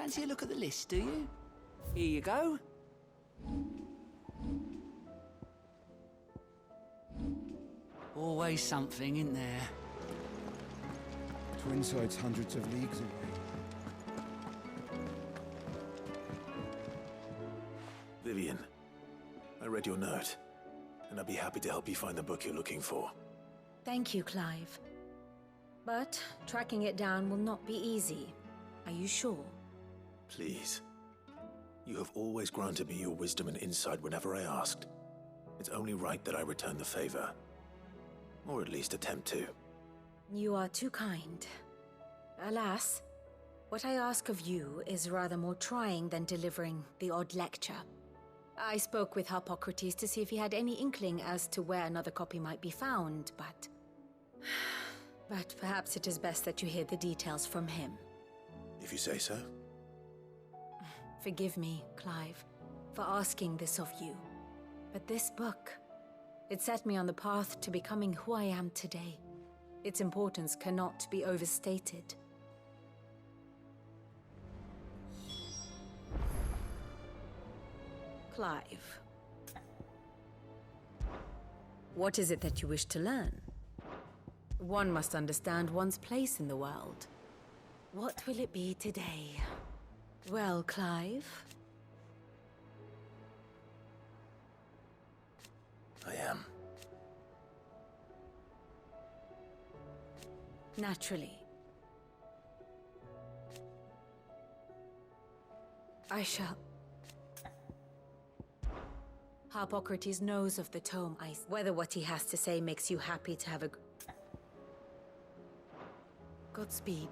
Fancy a look at the list, do you? Here you go. Always something, isn't there? Twinside's hundreds of leagues away. Vivian, I read your note, and I'd be happy to help you find the book you're looking for. Thank you, Clive. But tracking it down will not be easy. Are you sure? Please. You have always granted me your wisdom and insight whenever I asked. It's only right that I return the favor. Or at least attempt to. You are too kind. Alas, what I ask of you is rather more trying than delivering the odd lecture. I spoke with Harpocrates to see if he had any inkling as to where another copy might be found, but... But perhaps it is best that you hear the details from him. If you say so. Forgive me, Clive, for asking this of you. But this book, it set me on the path to becoming who I am today. Its importance cannot be overstated. Clive. What is it that you wish to learn? One must understand one's place in the world. What will it be today? Well, Clive? I am. Naturally. I shall... Harpocrates knows of the tome. Whether what he has to say makes you happy to have a... Godspeed.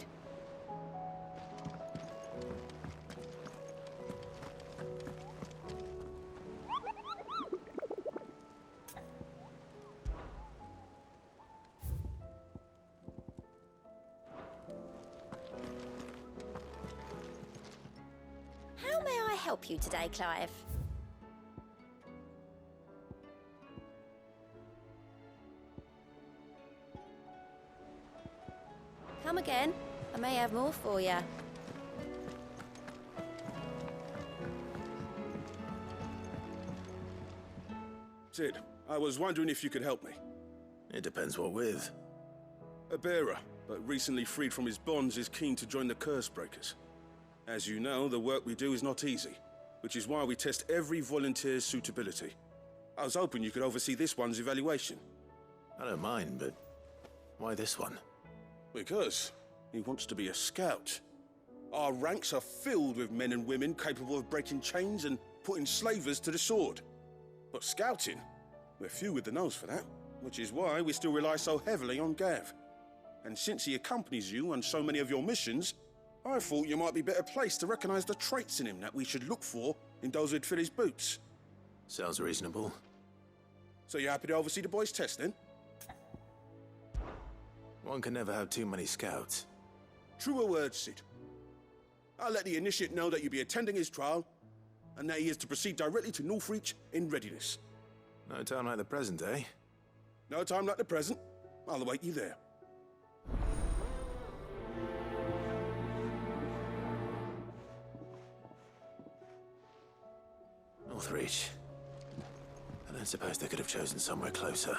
How may I help you today, Clive? Come again. I may have more for you. Sid, I was wondering if you could help me. It depends what with. A bearer, but recently freed from his bonds, is keen to join the Curse Breakers. As you know, the work we do is not easy, which is why we test every volunteer's suitability. I was hoping you could oversee this one's evaluation. I don't mind, but why this one? Because he wants to be a scout. Our ranks are filled with men and women capable of breaking chains and putting slavers to the sword. But scouting, we're few with the nose for that, which is why we still rely so heavily on Gav. And since he accompanies you on so many of your missions, I thought you might be better placed to recognize the traits in him that we should look for in those who'd fill his boots. Sounds reasonable. So you're happy to oversee the boys' test, then? One can never have too many scouts. Truer words, Sid. I'll let the initiate know that you'll be attending his trial, and that he is to proceed directly to Northreach in readiness. No time like the present, eh? No time like the present. I'll await you there. Northreach. I don't suppose they could have chosen somewhere closer.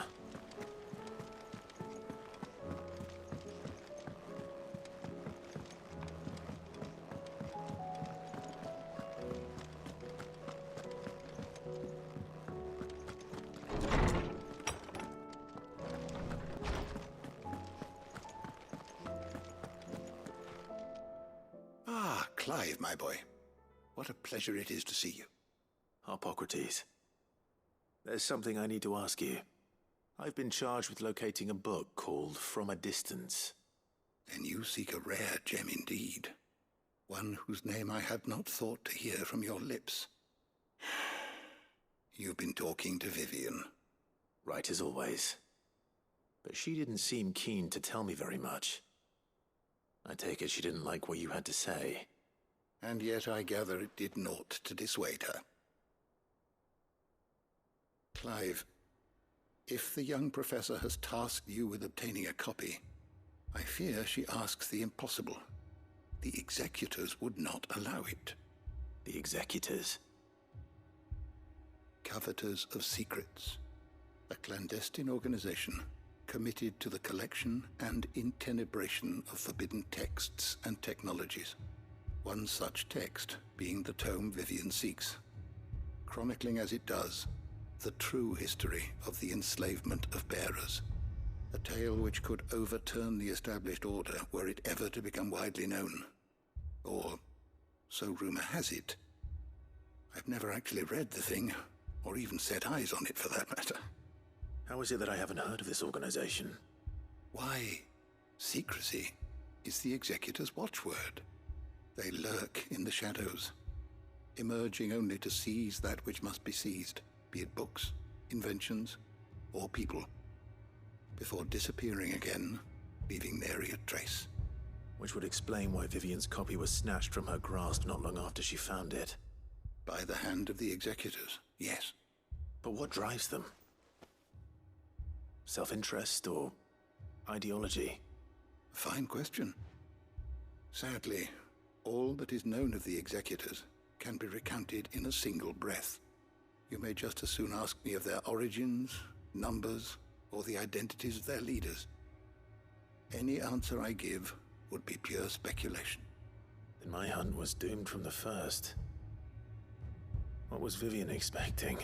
Ah, Clive, my boy. What a pleasure it is to see you. Harpocrates. There's something I need to ask you. I've been charged with locating a book called From a Distance. Then you seek a rare gem indeed. One whose name I had not thought to hear from your lips. You've been talking to Vivian. Right as always. But she didn't seem keen to tell me very much. I take it she didn't like what you had to say. And yet I gather it did naught to dissuade her. Clive, if the young professor has tasked you with obtaining a copy, I fear she asks the impossible. the Executors would not allow it. The Executors. Coveters of Secrets, a clandestine organization committed to the collection and intenebration of forbidden texts and technologies. One such text being the tome Vivian seeks, chronicling as it does the true history of the enslavement of bearers, a tale which could overturn the established order were it ever to become widely known. Or, so rumor has it. I've never actually read the thing, or even set eyes on it for that matter. How is it that I haven't heard of this organization? Why, secrecy is the Executor's watchword. They lurk in the shadows, emerging only to seize that which must be seized, be it books, inventions, or people, before disappearing again, leaving nary a trace. Which would explain why Vivian's copy was snatched from her grasp not long after she found it. By the hand of the Executors, yes. But what drives them? Self-interest or ideology? A fine question. Sadly, all that is known of the Executors can be recounted in a single breath. You may just as soon ask me of their origins, numbers, or the identities of their leaders. Any answer I give would be pure speculation. Then my hunt was doomed from the first. What was Vivian expecting?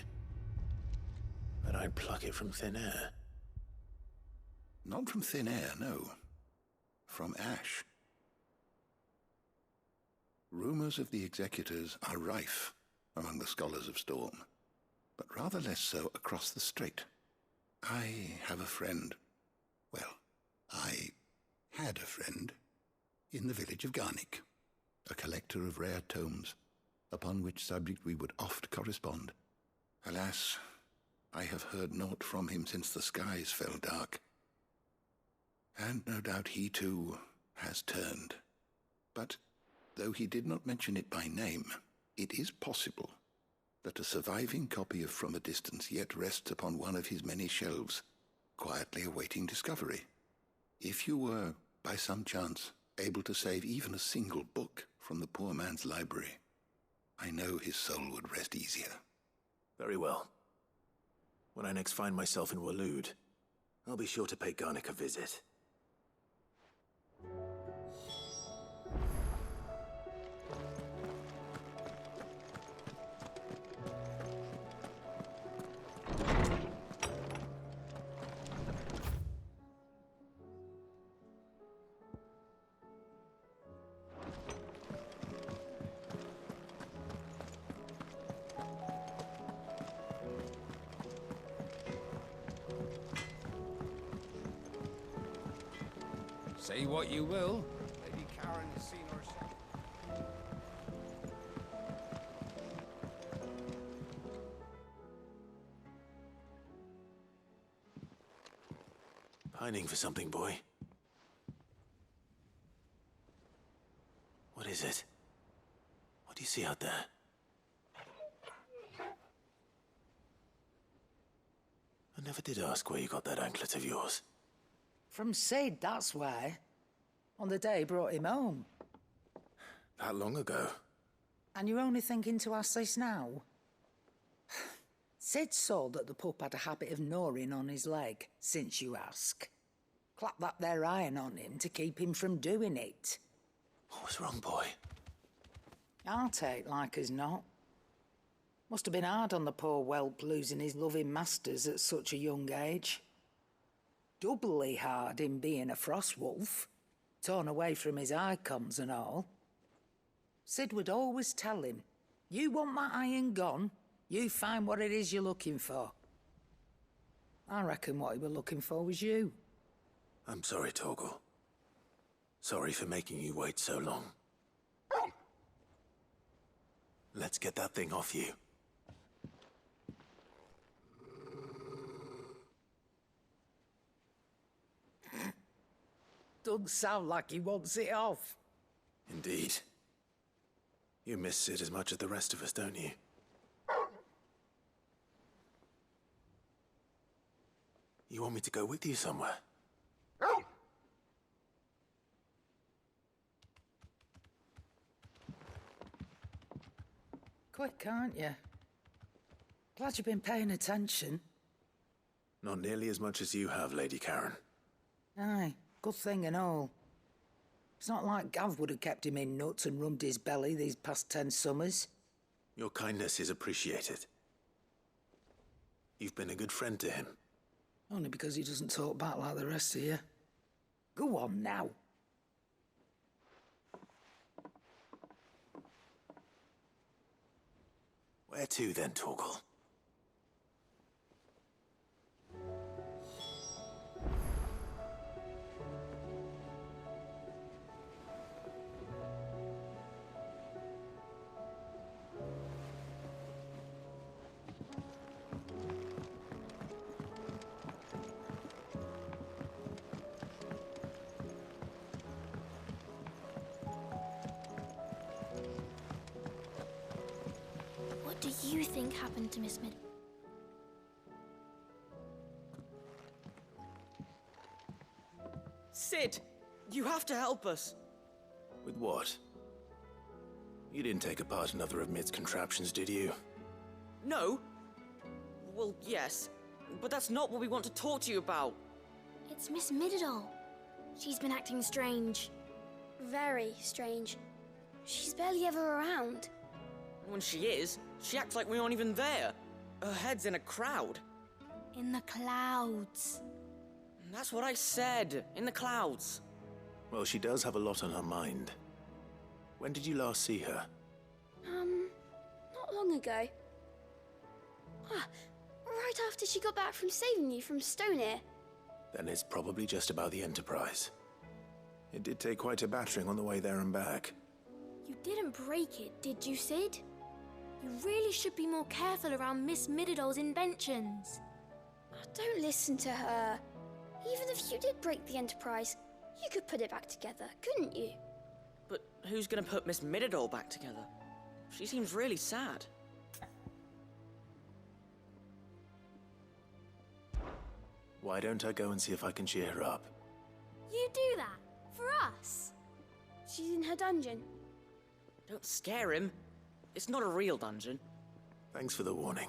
That I'd pluck it from thin air? Not from thin air, no. From ash. Rumors of the Executors are rife among the scholars of Storm, but rather less so across the strait. I have a friend. Well, I had a friend in the village of Garnick, a collector of rare tomes, upon which subject we would oft correspond. Alas, I have heard naught from him since the skies fell dark. And no doubt he too has turned. But though he did not mention it by name, it is possible that a surviving copy of From a Distance yet rests upon one of his many shelves, quietly awaiting discovery. If you were, by some chance, able to save even a single book from the poor man's library, I know his soul would rest easier. Very well. When I next find myself in Waloed, I'll be sure to pay Garnick a visit. Say what you will, Lady Karen has seen herself. Pining for something, boy. What is it? What do you see out there? I never did ask where you got that anklet of yours. From Sid, that's why. On the day he brought him home. That long ago? And you're only thinking to ask this now? Sid saw that the pup had a habit of gnawing on his leg, since you ask. Clap that there iron on him to keep him from doing it. What was wrong, boy? I'll take like as not. Must have been hard on the poor whelp losing his loving masters at such a young age. Doubly hard in being a frost wolf, torn away from his icons and all. Sid would always tell him, you want that iron gone, you find what it is you're looking for. I reckon what he were looking for was you. I'm sorry, Torgal. Sorry for making you wait so long. Let's get that thing off you. Doesn't sound like he wants it off. Indeed. You miss Sid as much as the rest of us, don't you? You want me to go with you somewhere? Quick, aren't you? Glad you've been paying attention. Not nearly as much as you have, Lady Karen. Aye, good thing and all. It's not like Gav would have kept him in nuts and rubbed his belly these past 10 summers. Your kindness is appreciated. You've been a good friend to him. Only because he doesn't talk back like the rest of you. Go on now. Where to then, Torgal? What do you think happened to Miss Mid? Cid, you have to help us. With what? You didn't take apart another of Mid's contraptions, did you? No. Well, yes, but that's not what we want to talk to you about. It's Miss Mididol. She's been acting strange. Very strange. She's barely ever around. When she is, she acts like we aren't even there. Her head's in a crowd. In the clouds. That's what I said, in the clouds. Well, she does have a lot on her mind. When did you last see her? Not long ago. Ah, right after she got back from saving you from Stoneir. Then it's probably just about the Enterprise. It did take quite a battering on the way there and back. You didn't break it, did you, Cid? You really should be more careful around Miss Mididol's inventions. Don't listen to her. Even if you did break the Enterprise, you could put it back together, couldn't you? But who's gonna put Miss Mididol back together? She seems really sad. Why don't I go and see if I can cheer her up? You do that? For us? She's in her dungeon. Don't scare him. It's not a real dungeon. Thanks for the warning.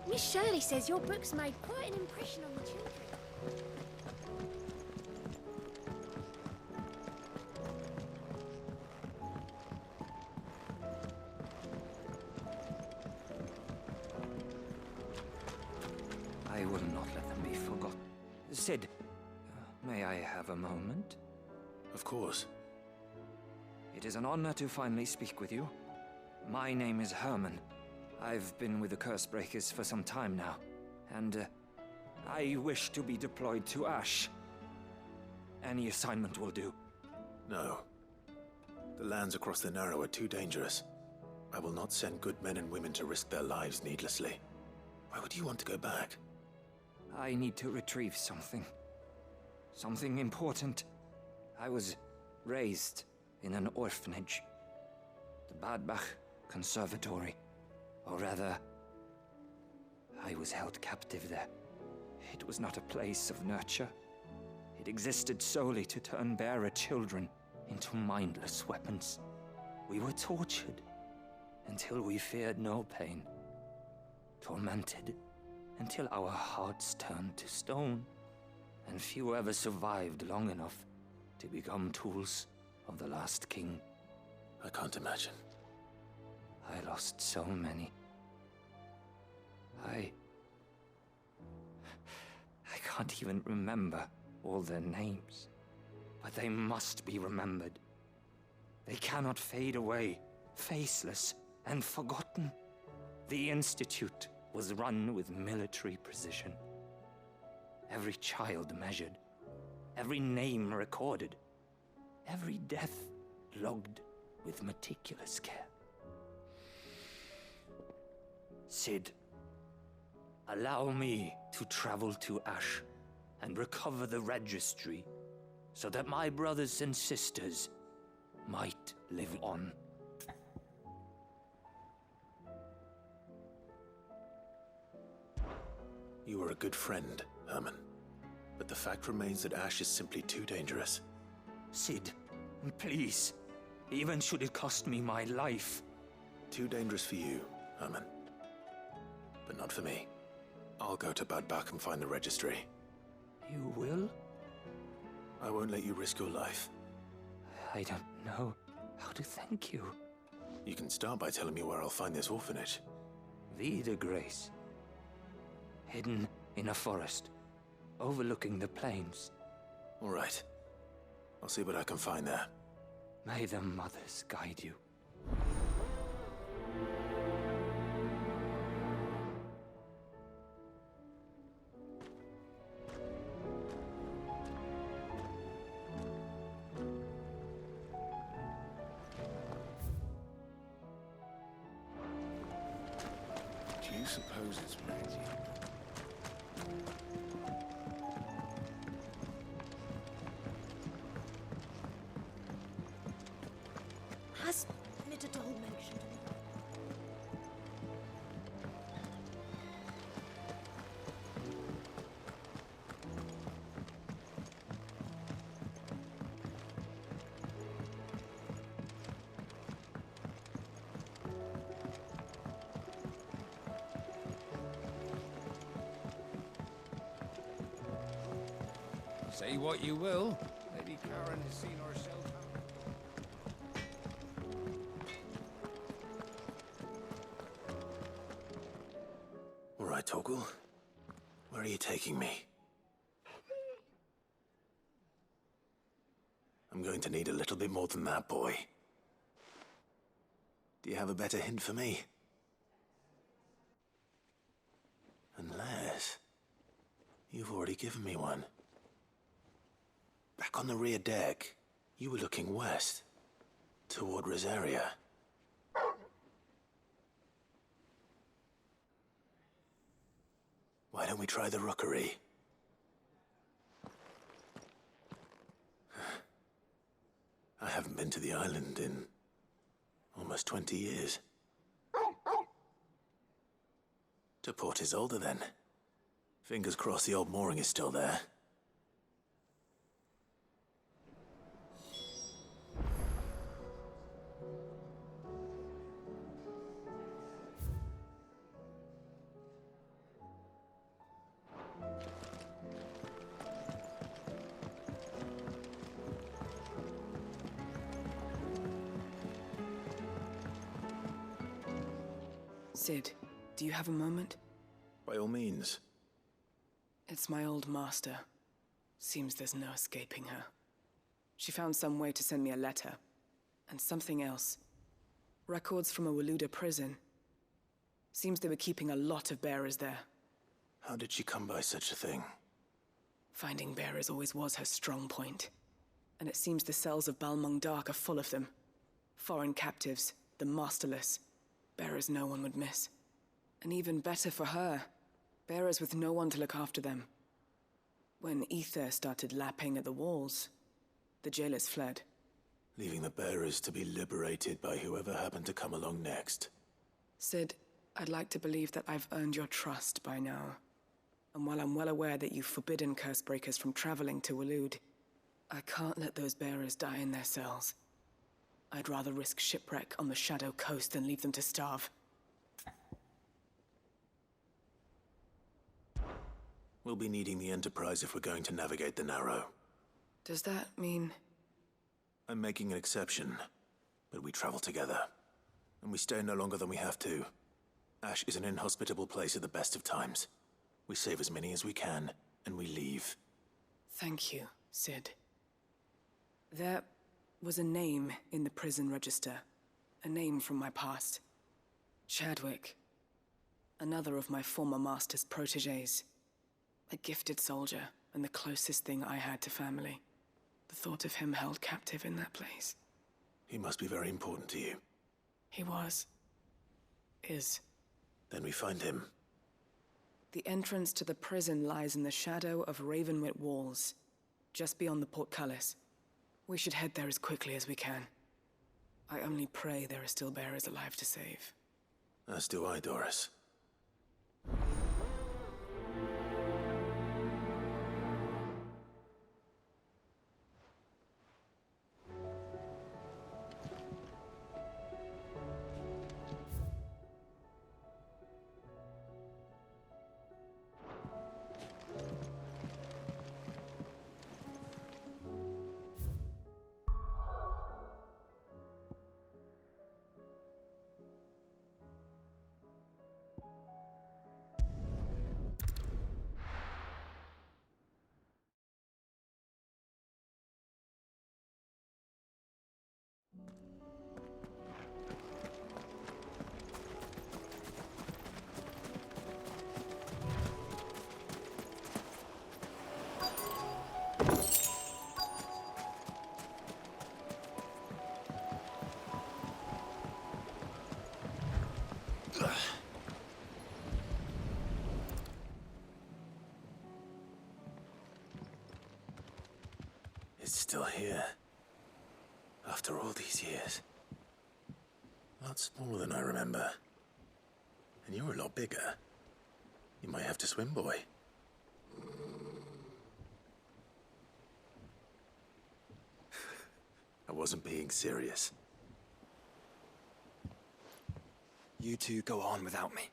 Miss Shirley says your books made quite an impression on the children. I will not let them be forgotten. Cid, may I have a moment? Of course. It is an honor to finally speak with you. My name is Herman. I've been with the Cursebreakers for some time now, and I wish to be deployed to Ash. Any assignment will do. No. The lands across the Narrow are too dangerous. I will not send good men and women to risk their lives needlessly. Why would you want to go back? I need to retrieve something. Something important. I was raised in an orphanage. The Badbach Conservatory. Or rather, I was held captive there. It was not a place of nurture. It existed solely to turn bearer children into mindless weapons. We were tortured until we feared no pain. Tormented until our hearts turned to stone. And few ever survived long enough to become tools of the last king. I can't imagine. I lost so many. I can't even remember all their names. But they must be remembered. They cannot fade away, faceless and forgotten. The Institute was run with military precision. Every child measured, every name recorded, every death logged with meticulous care. Cid, Allow me to travel to Ash and recover the registry so that my brothers and sisters might live on. You are a good friend, Herman. But the fact remains that Ash is simply too dangerous. Cid, please. Even should it cost me my life. Too dangerous for you, Herman. But not for me. I'll go to Bad Bach and find the registry. You will? I won't let you risk your life. I don't know how to thank you. You can start by telling me where I'll find this orphanage. Vie de Grace. Hidden in a forest, overlooking the plains. All right. I'll see what I can find there. May the mothers guide you. Do you suppose it's Maggie? Has Midadol mentioned me? Say what you will, Lady Karen has seen herself. All right, Torgal. Where are you taking me? I'm going to need a little bit more than that, boy. Do you have a better hint for me? Unless... you've already given me one. Back on the rear deck, you were looking west, toward Rosaria. Why don't we try the rookery? I haven't been to the island in almost 20 years. To Port Isolde, then. Fingers crossed the old mooring is still there. Cid, do you have a moment? By all means. It's my old master. Seems there's no escaping her. She found some way to send me a letter. And something else. Records from a Waluda prison. Seems they were keeping a lot of bearers there. How did she come by such a thing? Finding bearers always was her strong point. And it seems the cells of Balmung Dark are full of them. Foreign captives, the masterless. Bearers no one would miss. And even better for her, bearers with no one to look after them. When Ether started lapping at the walls, the jailers fled. Leaving the bearers to be liberated by whoever happened to come along next. Cid, I'd like to believe that I've earned your trust by now. And while I'm well aware that you've forbidden Cursebreakers from traveling to Waloed, I can't let those bearers die in their cells. I'd rather risk shipwreck on the Shadow Coast than leave them to starve. We'll be needing the Enterprise if we're going to navigate the Narrow. Does that mean... I'm making an exception, but we travel together. And we stay no longer than we have to. Ash is an inhospitable place at the best of times. We save as many as we can, and we leave. Thank you, Cid. There was a name in the prison register. A name from my past. Chadwick. Another of my former master's protégés. A gifted soldier, and the closest thing I had to family. The thought of him held captive in that place. He must be very important to you. He was. Is. Then we find him. The entrance to the prison lies in the shadow of Ravenwit Walls, just beyond the portcullis. We should head there as quickly as we can. I only pray there are still bearers alive to save. As do I, Doris. It's still here. After all these years. A lot smaller than I remember. And you're a lot bigger. You might have to swim, boy. I wasn't being serious. You two go on without me.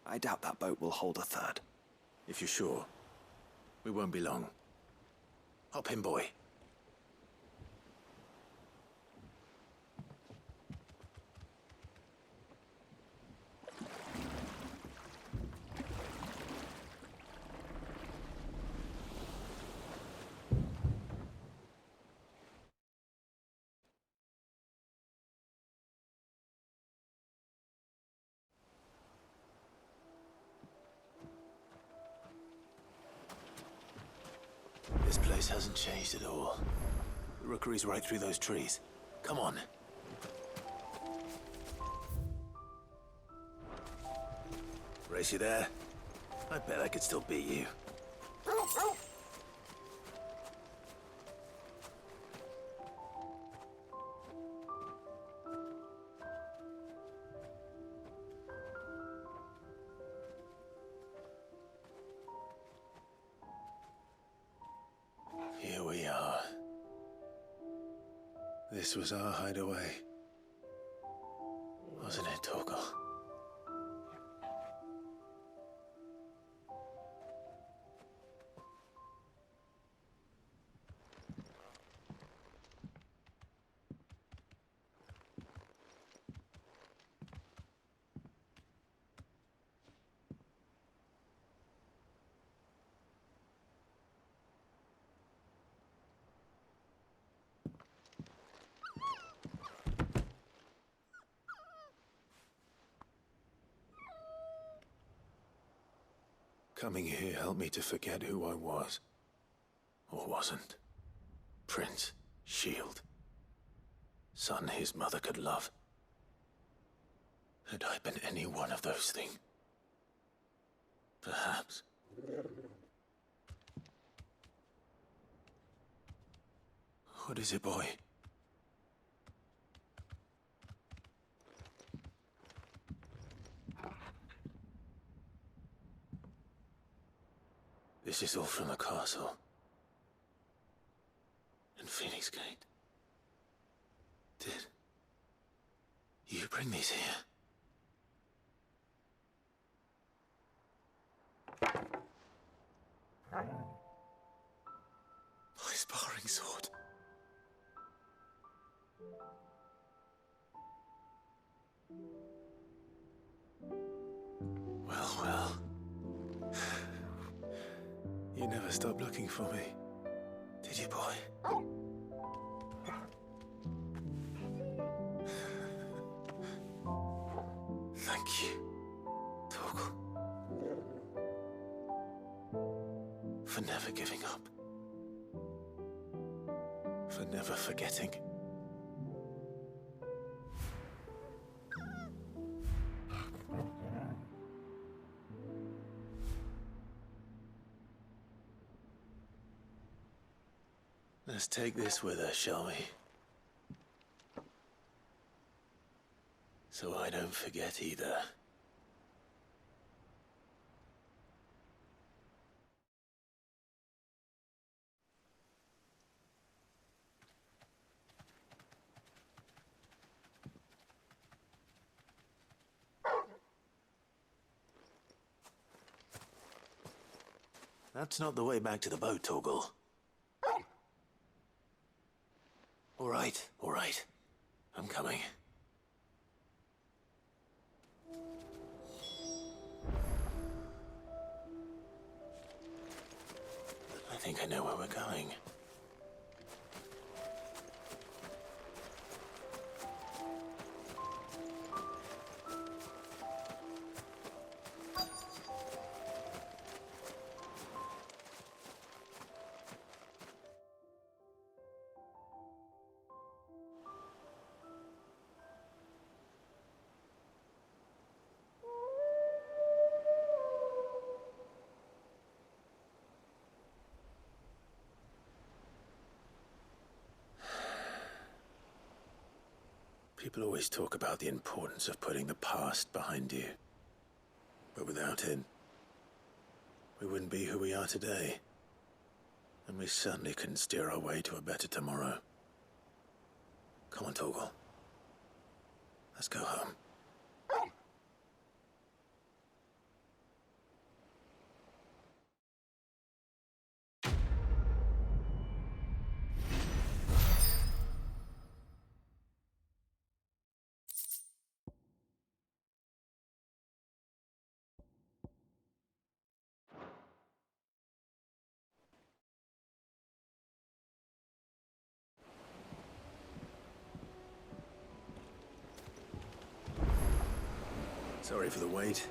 I doubt that boat will hold a third. If you're sure, we won't be long. Hop in, boy. This place hasn't changed at all. The rookery's right through those trees. Come on. Race you there? I bet I could still beat you. Here we are. This was our hideaway. Wasn't it, Torgal? Coming here helped me to forget who I was. Or wasn't. Prince, Shield. Son his mother could love. Had I been any one of those things? Perhaps. What is it, boy? This is all from the castle. And Phoenix Gate. Did you bring these here? My sparring sword. Well, well. You never stopped looking for me, did you, boy? Thank you, Torgal. For never giving up. For never forgetting. Let's take this with us, shall we? So I don't forget either. That's not the way back to the boat, Torgal. All right. I'm coming. I think I know where we're going. People always talk about the importance of putting the past behind you. But without it, we wouldn't be who we are today. And we certainly couldn't steer our way to a better tomorrow. Come on, Torgal. Let's go home. Sorry for the wait.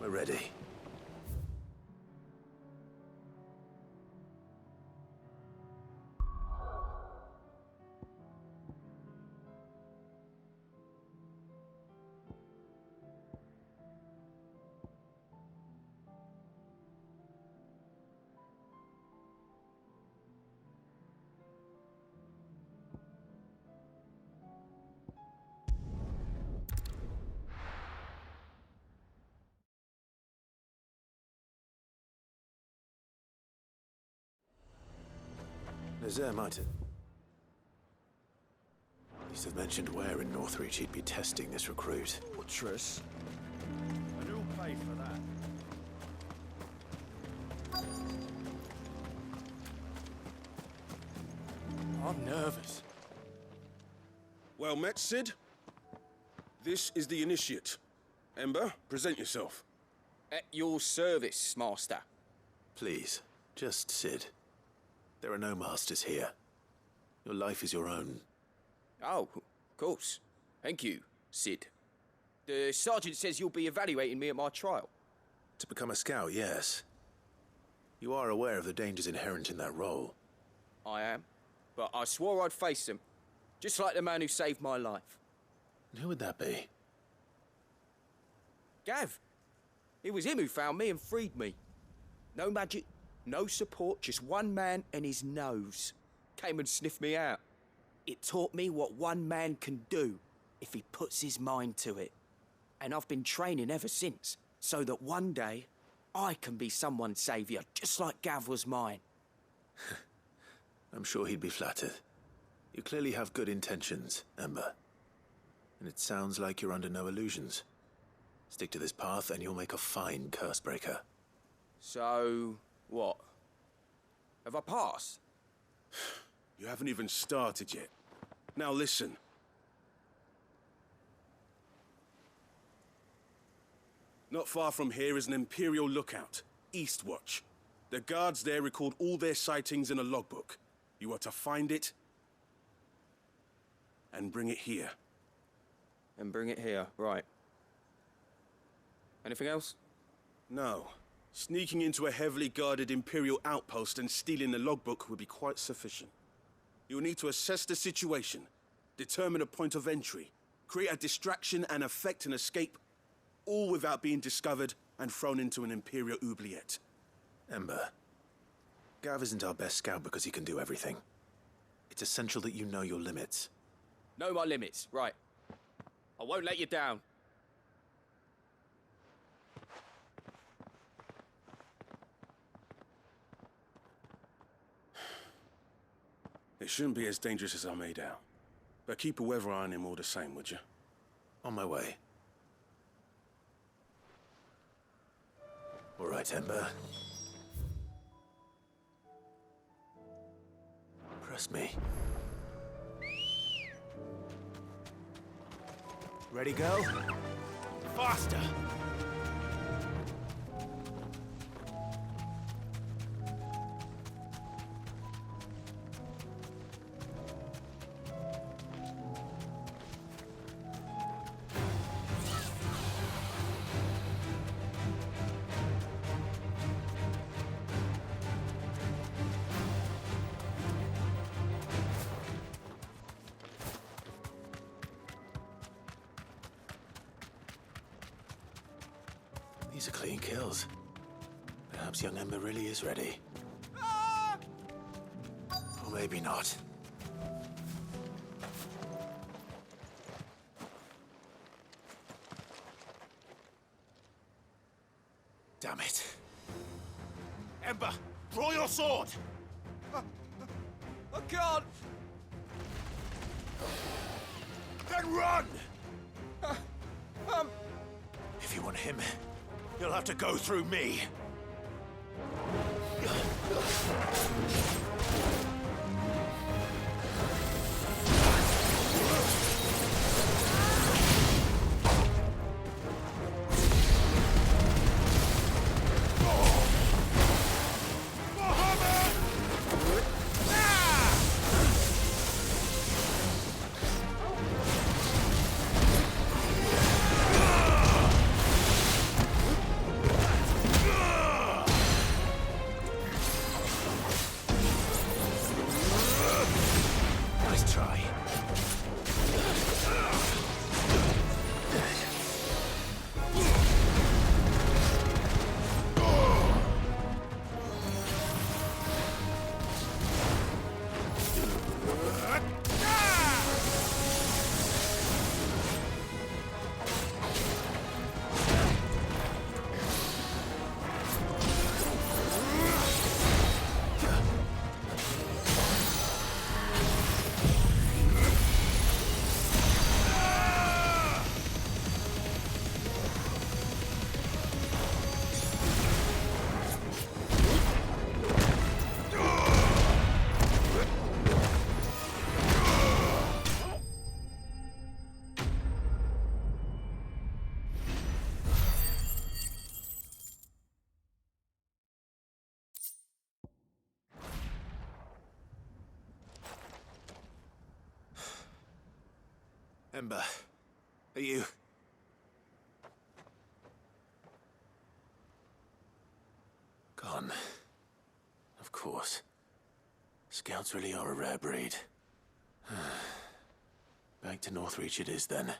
We're ready. Nazair might have... He'd have mentioned where in Northreach he'd be testing this recruit. Fortress? And who'll pay for that? I'm nervous. Well met, Cid. This is the Initiate. Ember, present yourself. At your service, Master. Please, just Cid. There are no masters here. Your life is your own. Oh, of course. Thank you, Cid. The sergeant says you'll be evaluating me at my trial. To become a scout, yes. You are aware of the dangers inherent in that role. I am. But I swore I'd face them. Just like the man who saved my life. And who would that be? Gav. It was him who found me and freed me. No magic, no support, just one man and his nose. Came and sniffed me out. It taught me what one man can do if he puts his mind to it. And I've been training ever since, so that one day I can be someone's saviour, just like Gav was mine. I'm sure he'd be flattered. You clearly have good intentions, Ember. And it sounds like you're under no illusions. Stick to this path and you'll make a fine Cursebreaker. So, what? Have I passed? You haven't even started yet. Now listen. Not far from here is an Imperial lookout, Eastwatch. The guards there record all their sightings in a logbook. You are to find it and bring it here. And bring it here, right. Anything else? No. Sneaking into a heavily guarded Imperial outpost and stealing the logbook would be quite sufficient. You'll need to assess the situation, determine a point of entry, create a distraction and effect an escape, all without being discovered and thrown into an Imperial oubliette. Ember, Gav isn't our best scout because he can do everything. It's essential that you know your limits. Know my limits, right. I won't let you down. It shouldn't be as dangerous as I made out. But keep a weather eye on him all the same, would you? On my way. All right, Ember. Press me. Ready, go? Faster! These are clean kills. Perhaps young Ember really is ready. Or maybe not. Damn it. Ember, draw your sword! I can't! Then run! If you want him, you'll have to go through me. Nice try. Ember, are you... Gone. Of course. Scouts really are a rare breed. Back to Northreach it is, then.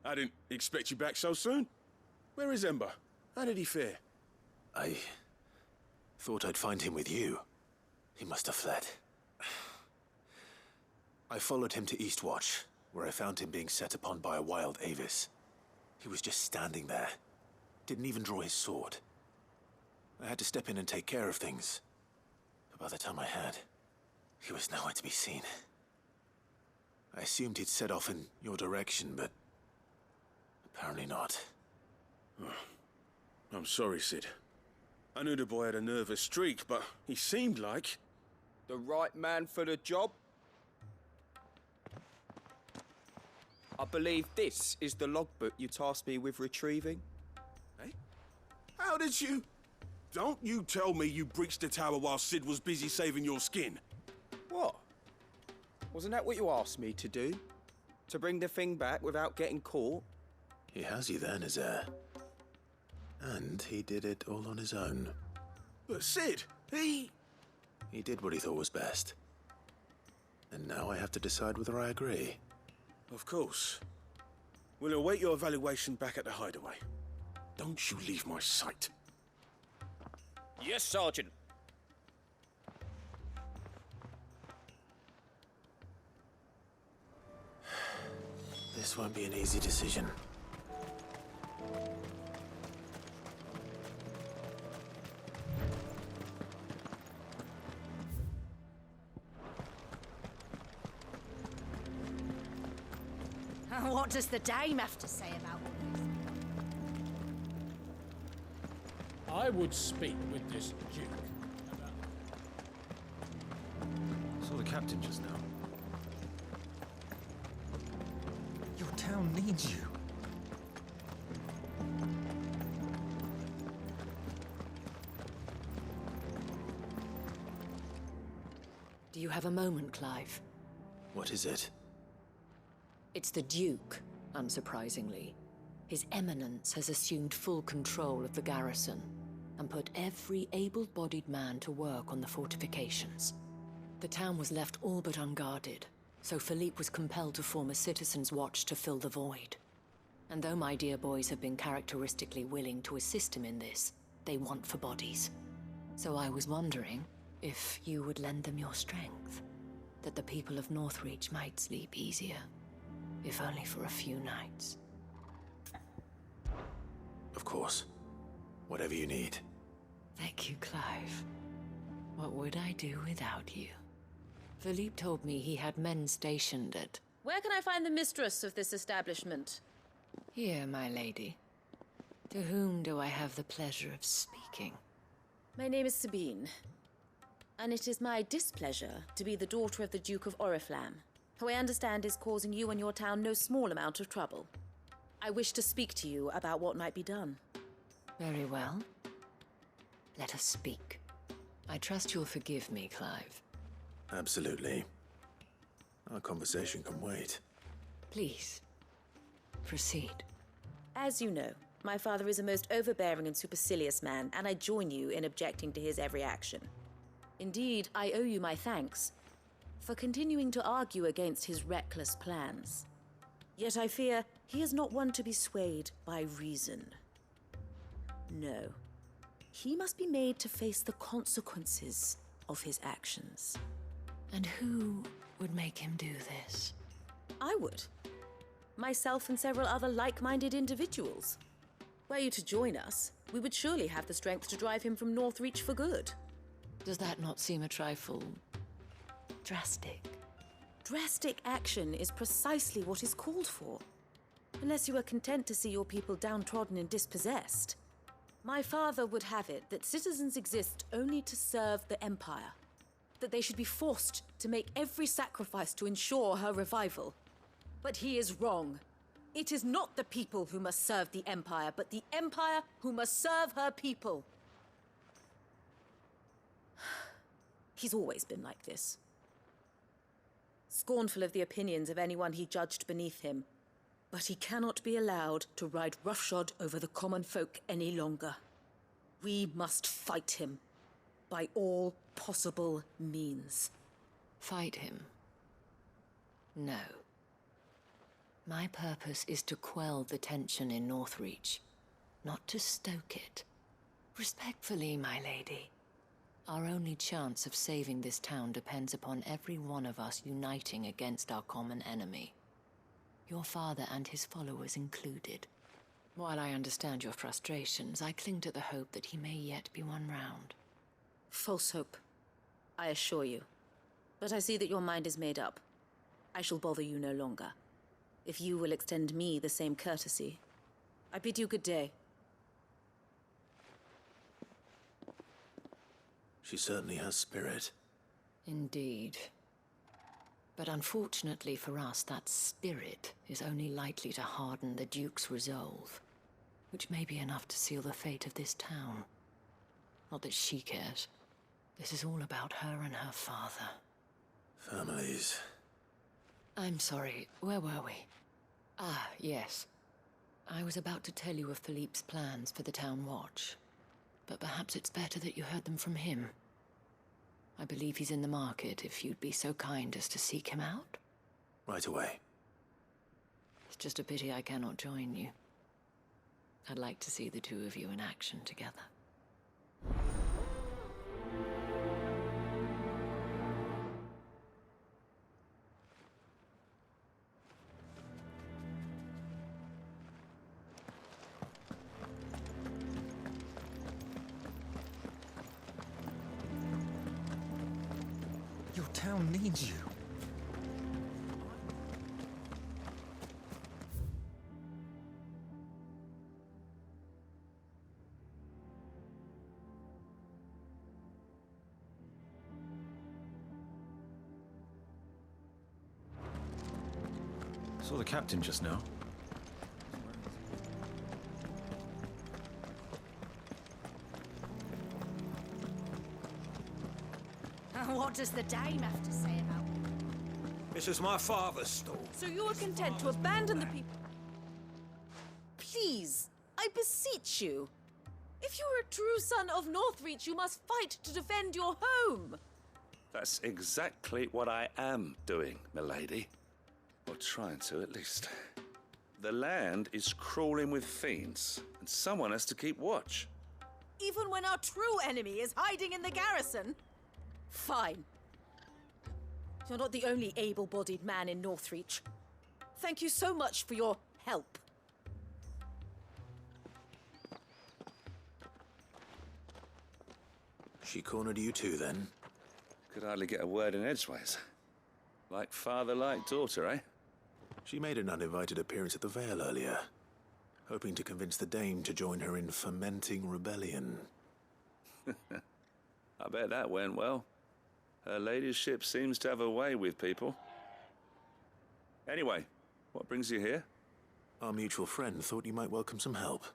I didn't expect you back so soon. Where is Ember? How did he fare? I thought I'd find him with you. He must have fled. I followed him to Eastwatch, where I found him being set upon by a wild Avis. He was just standing there. Didn't even draw his sword. I had to step in and take care of things. But by the time I had, he was nowhere to be seen. I assumed he'd set off in your direction, but apparently not. Oh, I'm sorry, Sid. I knew the boy had a nervous streak, but he seemed like... The right man for the job? I believe this is the logbook you tasked me with retrieving. Eh? How did you... Don't you tell me you breached the tower while Sid was busy saving your skin. What? Wasn't that what you asked me to do? To bring the thing back without getting caught? He has you there, Nazaire. And he did it all on his own. But Sid, He did what he thought was best. And now I have to decide whether I agree. Of course. We'll await your evaluation back at the hideaway. Don't you leave my sight. Yes, Sergeant. This won't be an easy decision. What does the dame have to say about all this? I would speak with this Duke about... Saw the captain just now. Your town needs you. Do you have a moment, Clive? What is it? It's the Duke, unsurprisingly. His Eminence has assumed full control of the garrison and put every able-bodied man to work on the fortifications. The town was left all but unguarded, so Philippe was compelled to form a citizens' watch to fill the void. And though my dear boys have been characteristically willing to assist him in this, they want for bodies. So I was wondering if you would lend them your strength, that the people of Northreach might sleep easier. If only for a few nights. Of course. Whatever you need. Thank you, Clive. What would I do without you? Philippe told me he had men stationed at... Where can I find the mistress of this establishment? Here, my lady. To whom do I have the pleasure of speaking? My name is Sabine. And it is my displeasure to be the daughter of the Duke of Oriflamme, who I understand is causing you and your town no small amount of trouble. I wish to speak to you about what might be done. Very well. Let us speak. I trust you'll forgive me, Clive. Absolutely. Our conversation can wait. Please, proceed. As you know, my father is a most overbearing and supercilious man, and I join you in objecting to his every action. Indeed, I owe you my thanks for continuing to argue against his reckless plans. Yet I fear he is not one to be swayed by reason. No. He must be made to face the consequences of his actions. And who would make him do this? I would. Myself and several other like-minded individuals. Were you to join us, we would surely have the strength to drive him from Northreach for good. Does that not seem a trifle... drastic? Drastic action is precisely what is called for. Unless you are content to see your people downtrodden and dispossessed. My father would have it that citizens exist only to serve the Empire. That they should be forced to make every sacrifice to ensure her revival. But he is wrong. It is not the people who must serve the Empire, but the Empire who must serve her people. He's always been like this. Scornful of the opinions of anyone he judged beneath him. But he cannot be allowed to ride roughshod over the common folk any longer. We must fight him. By all possible means. Fight him? No. My purpose is to quell the tension in Northreach, not to stoke it. Respectfully, my lady. Our only chance of saving this town depends upon every one of us uniting against our common enemy. Your father and his followers included. While I understand your frustrations, I cling to the hope that he may yet be won round. False hope, I assure you. But I see that your mind is made up. I shall bother you no longer. If you will extend me the same courtesy, I bid you good day. She certainly has spirit. Indeed. But unfortunately for us, that spirit is only likely to harden the Duke's resolve, which may be enough to seal the fate of this town. Not that she cares. This is all about her and her father. Families. I'm sorry, where were we? Ah, yes. I was about to tell you of Philippe's plans for the town watch. But perhaps it's better that you heard them from him. I believe he's in the market, if you'd be so kind as to seek him out. Right away. It's just a pity I cannot join you. I'd like to see the two of you in action together. Your town needs you. Saw the captain just now. What does the dame have to say about This is my father's stall. So you are content to abandon the people? Please, I beseech you. If you are a true son of Northreach, you must fight to defend your home. That's exactly what I am doing, milady. Or trying to, at least. The land is crawling with fiends, and someone has to keep watch. Even when our true enemy is hiding in the garrison? Fine. You're not the only able-bodied man in Northreach. Thank you so much for your help. She cornered you too, then? Could hardly get a word in edgeways. Like father, like daughter, eh? She made an uninvited appearance at the Vale earlier, hoping to convince the Dame to join her in fomenting rebellion. I bet that went well. Her ladyship seems to have a way with people. Anyway, what brings you here? Our mutual friend thought you might welcome some help.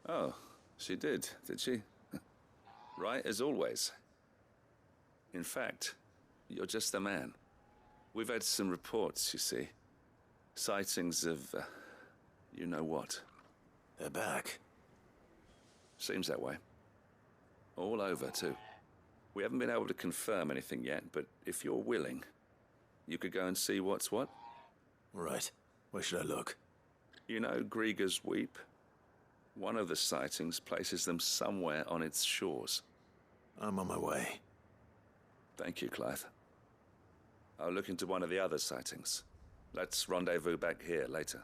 Oh, she did she? Right as always. In fact, you're just the man. We've had some reports, you see. Sightings of, you know what. They're back. Seems that way. All over, too. We haven't been able to confirm anything yet, but if you're willing, you could go and see what's what. Right. Where should I look? You know Grieger's Weep? One of the sightings places them somewhere on its shores. I'm on my way. Thank you, Clive. I'll look into one of the other sightings. Let's rendezvous back here later.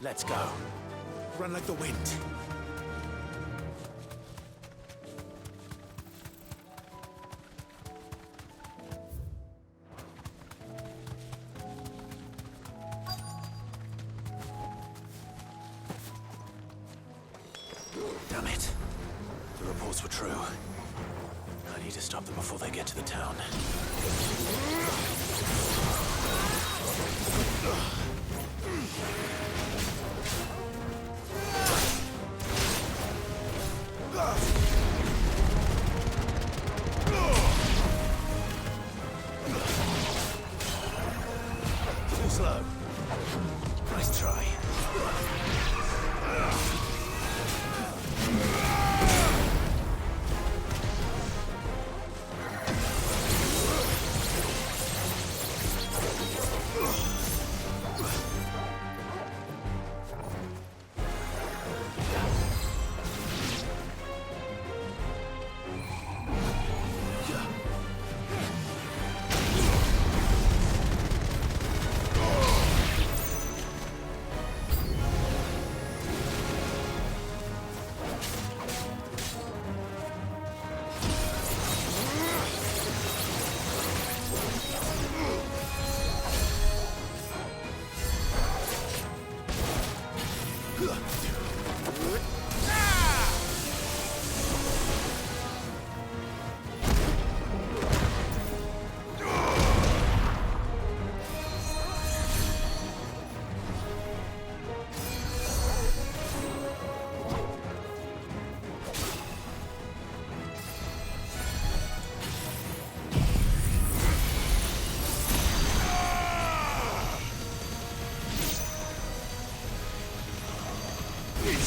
Let's go. Run like the wind. Damn it. The reports were true. I need to stop them before they get to the town. Too slow. Nice try.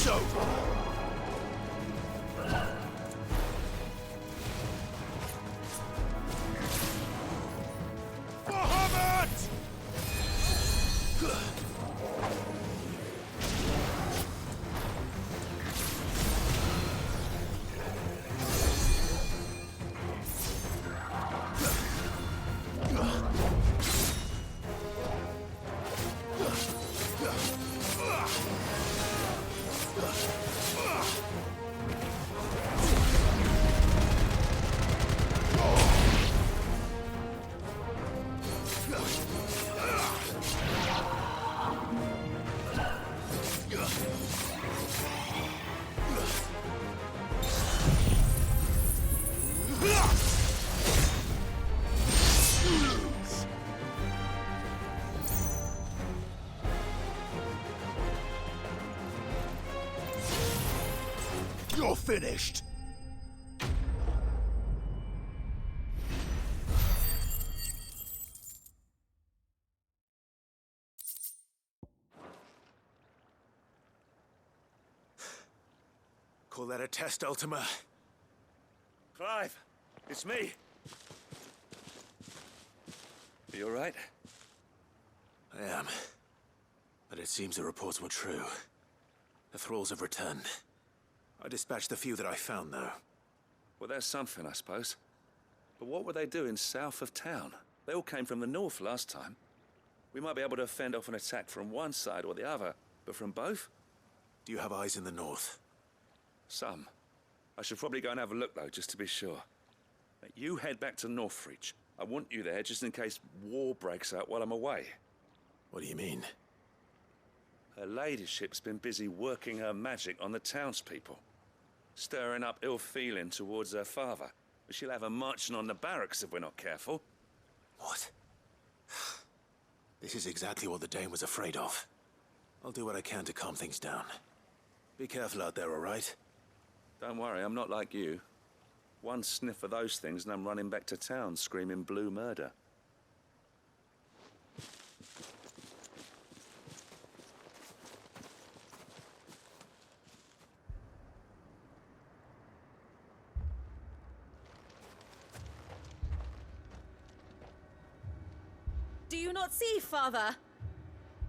It's over! Bahamut! You're finished! Call that a test, Ultima? Clive, it's me. Are you all right? I am. But it seems the reports were true. The thralls have returned. I dispatched the few that I found, though. Well, that's something, I suppose. But what were they doing south of town? They all came from the north last time. We might be able to fend off an attack from one side or the other, but from both? Do you have eyes in the north? Some. I should probably go and have a look, though, just to be sure. You head back to Northreach. I want you there just in case war breaks out while I'm away. What do you mean? Her ladyship's been busy working her magic on the townspeople, stirring up ill feeling towards her father. But she'll have her marching on the barracks if we're not careful. What? This is exactly what the Dane was afraid of. I'll do what I can to calm things down. Be careful out there, all right? Don't worry, I'm not like you. One sniff of those things and I'm running back to town screaming blue murder. Do you not see, Father?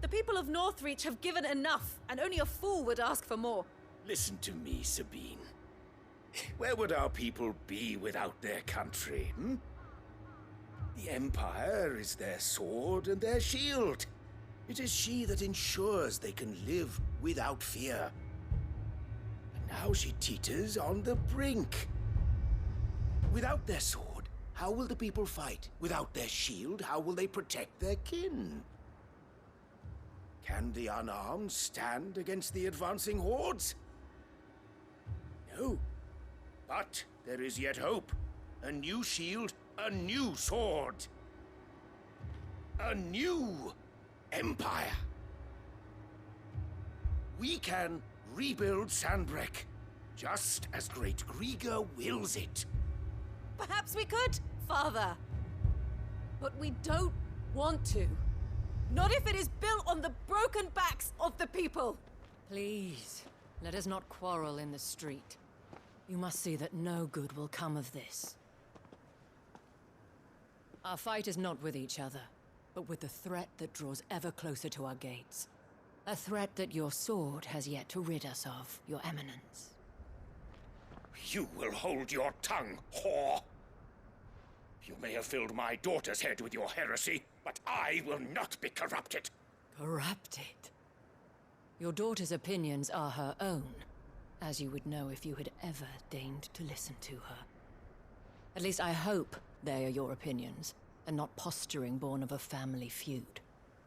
The people of Northreach have given enough, and only a fool would ask for more. Listen to me, Sabine. Where would our people be without their country, hmm? The Empire is their sword and their shield. It is she that ensures they can live without fear. And now she teeters on the brink. Without their sword, how will the people fight? Without their shield, how will they protect their kin? Can the unarmed stand against the advancing hordes? No. But there is yet hope. A new shield, a new sword. A new empire. We can rebuild Sanbreque, just as Great Griga wills it. Perhaps we could, Father. But we don't want to. Not if it is built on the broken backs of the people. Please, let us not quarrel in the street. You must see that no good will come of this. Our fight is not with each other, but with the threat that draws ever closer to our gates. A threat that your sword has yet to rid us of, Your Eminence. You will hold your tongue, whore! You may have filled my daughter's head with your heresy, but I will not be corrupted. Corrupted? Your daughter's opinions are her own, as you would know if you had ever deigned to listen to her. At least I hope they are your opinions, and not posturing born of a family feud.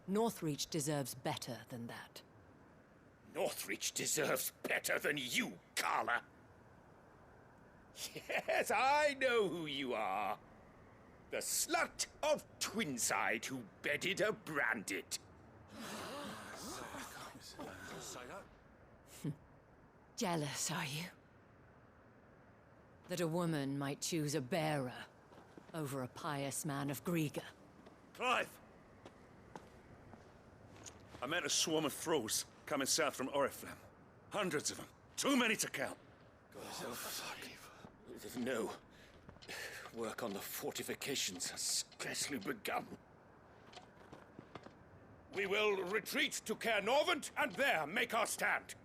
Northreach deserves better than that. Northreach deserves better than you, Carla. Yes, I know who you are. The slut of Twinside who bedded a Branded. Jealous, are you? That a woman might choose a bearer over a pious man of Griga. Clive! I met a swarm of thralls coming south from Oriflamme. Hundreds of them. Too many to count. Oh, fuck. No. Work on the fortifications has scarcely begun. We will retreat to Caer Norvent and there make our stand.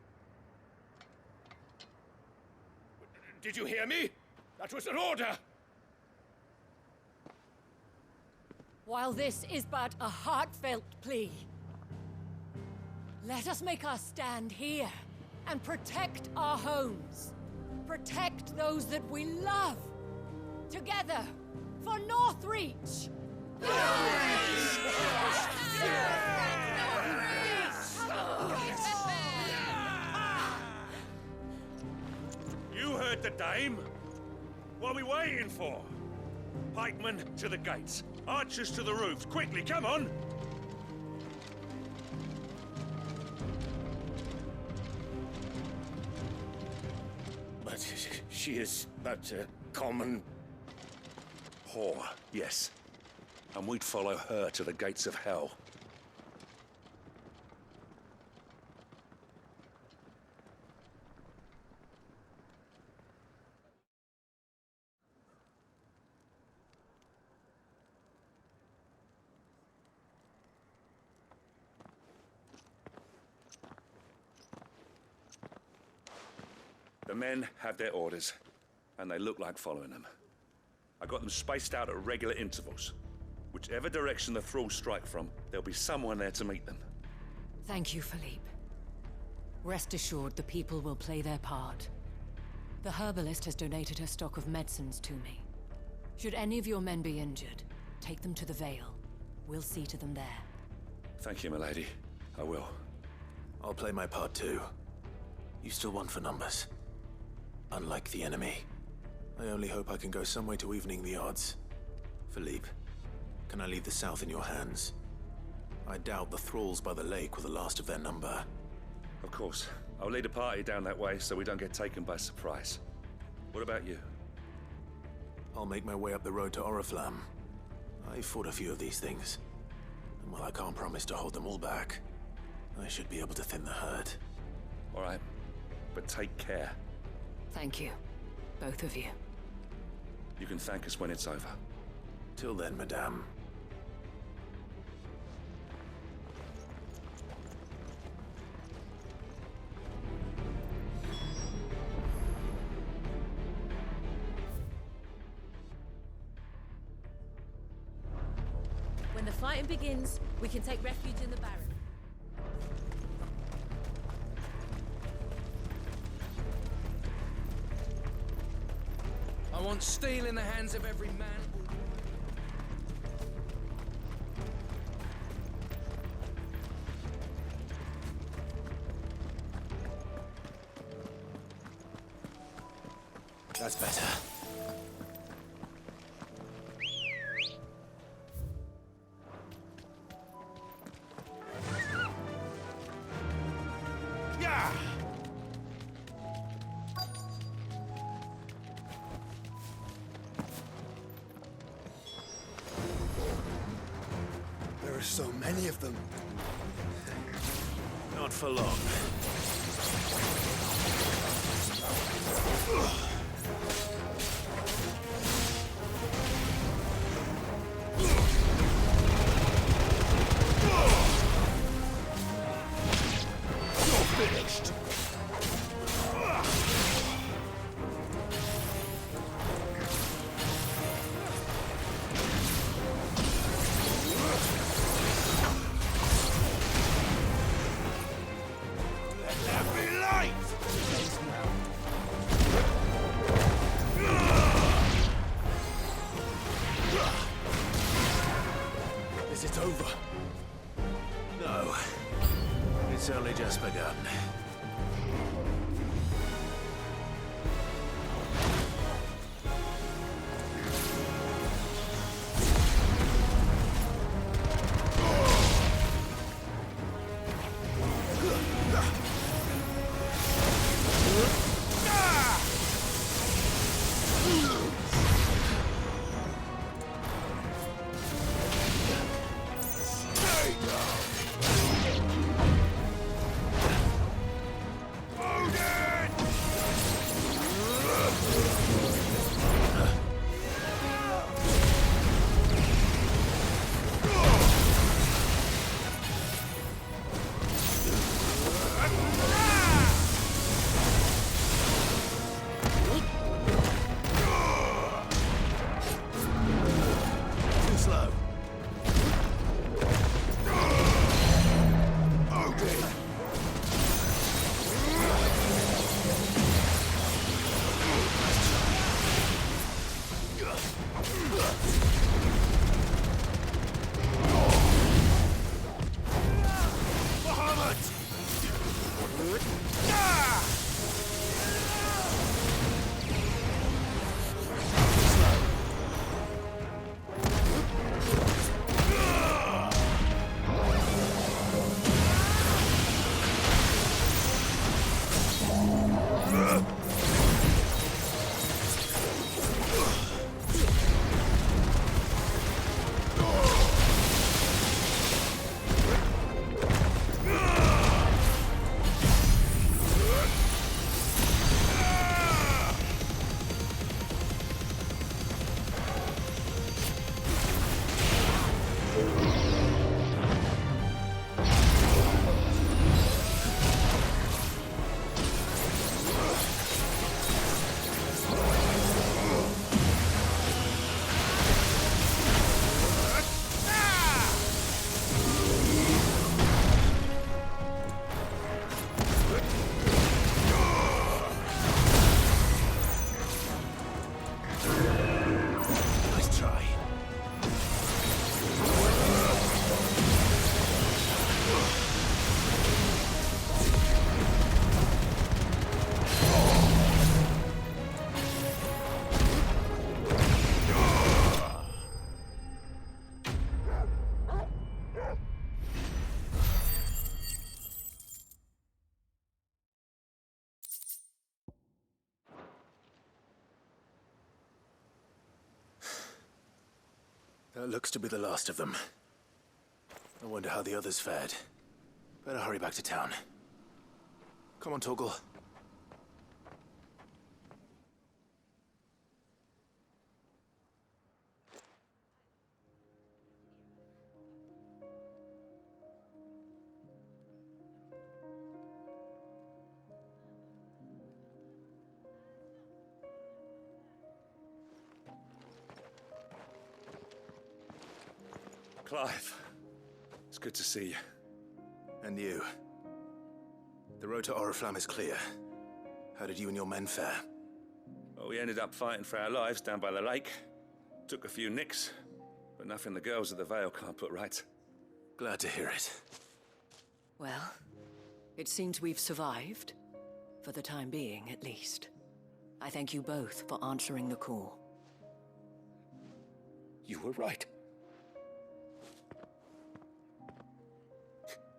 Did you hear me? That was an order! While this is but a heartfelt plea, let us make our stand here and protect our homes. Protect those that we love. Together, for Northreach! You heard the dame. What are we waiting for? Pikemen to the gates. Archers to the roofs. Quickly, come on! But she is but a common... whore, yes. And we'd follow her to the gates of hell. The men have their orders, and they look like following them. I got them spaced out at regular intervals. Whichever direction the thralls strike from, there'll be someone there to meet them. Thank you, Philippe. Rest assured the people will play their part. The herbalist has donated her stock of medicines to me. Should any of your men be injured, take them to the Vale. We'll see to them there. Thank you, milady. I will. I'll play my part too. You still want for numbers. Unlike the enemy. I only hope I can go some way to evening the odds. Philippe, can I leave the south in your hands? I doubt the thralls by the lake were the last of their number. Of course. I'll lead a party down that way so we don't get taken by surprise. What about you? I'll make my way up the road to Oriflamme. I fought a few of these things. And while I can't promise to hold them all back, I should be able to thin the herd. All right. But take care. Thank you. Both of you. You can thank us when it's over. Till then, madame. When the fighting begins, we can take refuge in the barracks. I want steel in the hands of every man. That's better. Yeah! There are so many of them. Not for long. You're finished! Is it over? No. It's only just begun. Stay down! That looks to be the last of them. I wonder how the others fared. Better hurry back to town. Come on, Torgal. Clive, it's good to see you. And you. The road to Oriflamme is clear. How did you and your men fare? Well, we ended up fighting for our lives down by the lake. Took a few nicks, but nothing the girls of the Vale can't put right. Glad to hear it. Well, it seems we've survived. For the time being, at least. I thank you both for answering the call. You were right.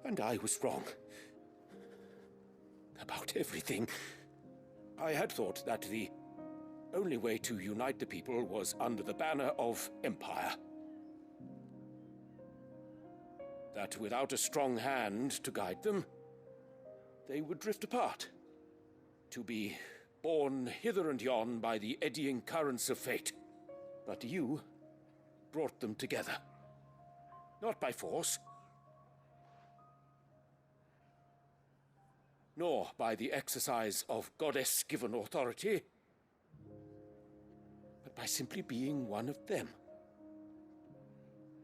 And I was wrong. About everything. I had thought that the only way to unite the people was under the banner of Empire. That without a strong hand to guide them, they would drift apart. To be borne hither and yon by the eddying currents of fate. But you brought them together. Not by force, nor by the exercise of goddess-given authority, but by simply being one of them.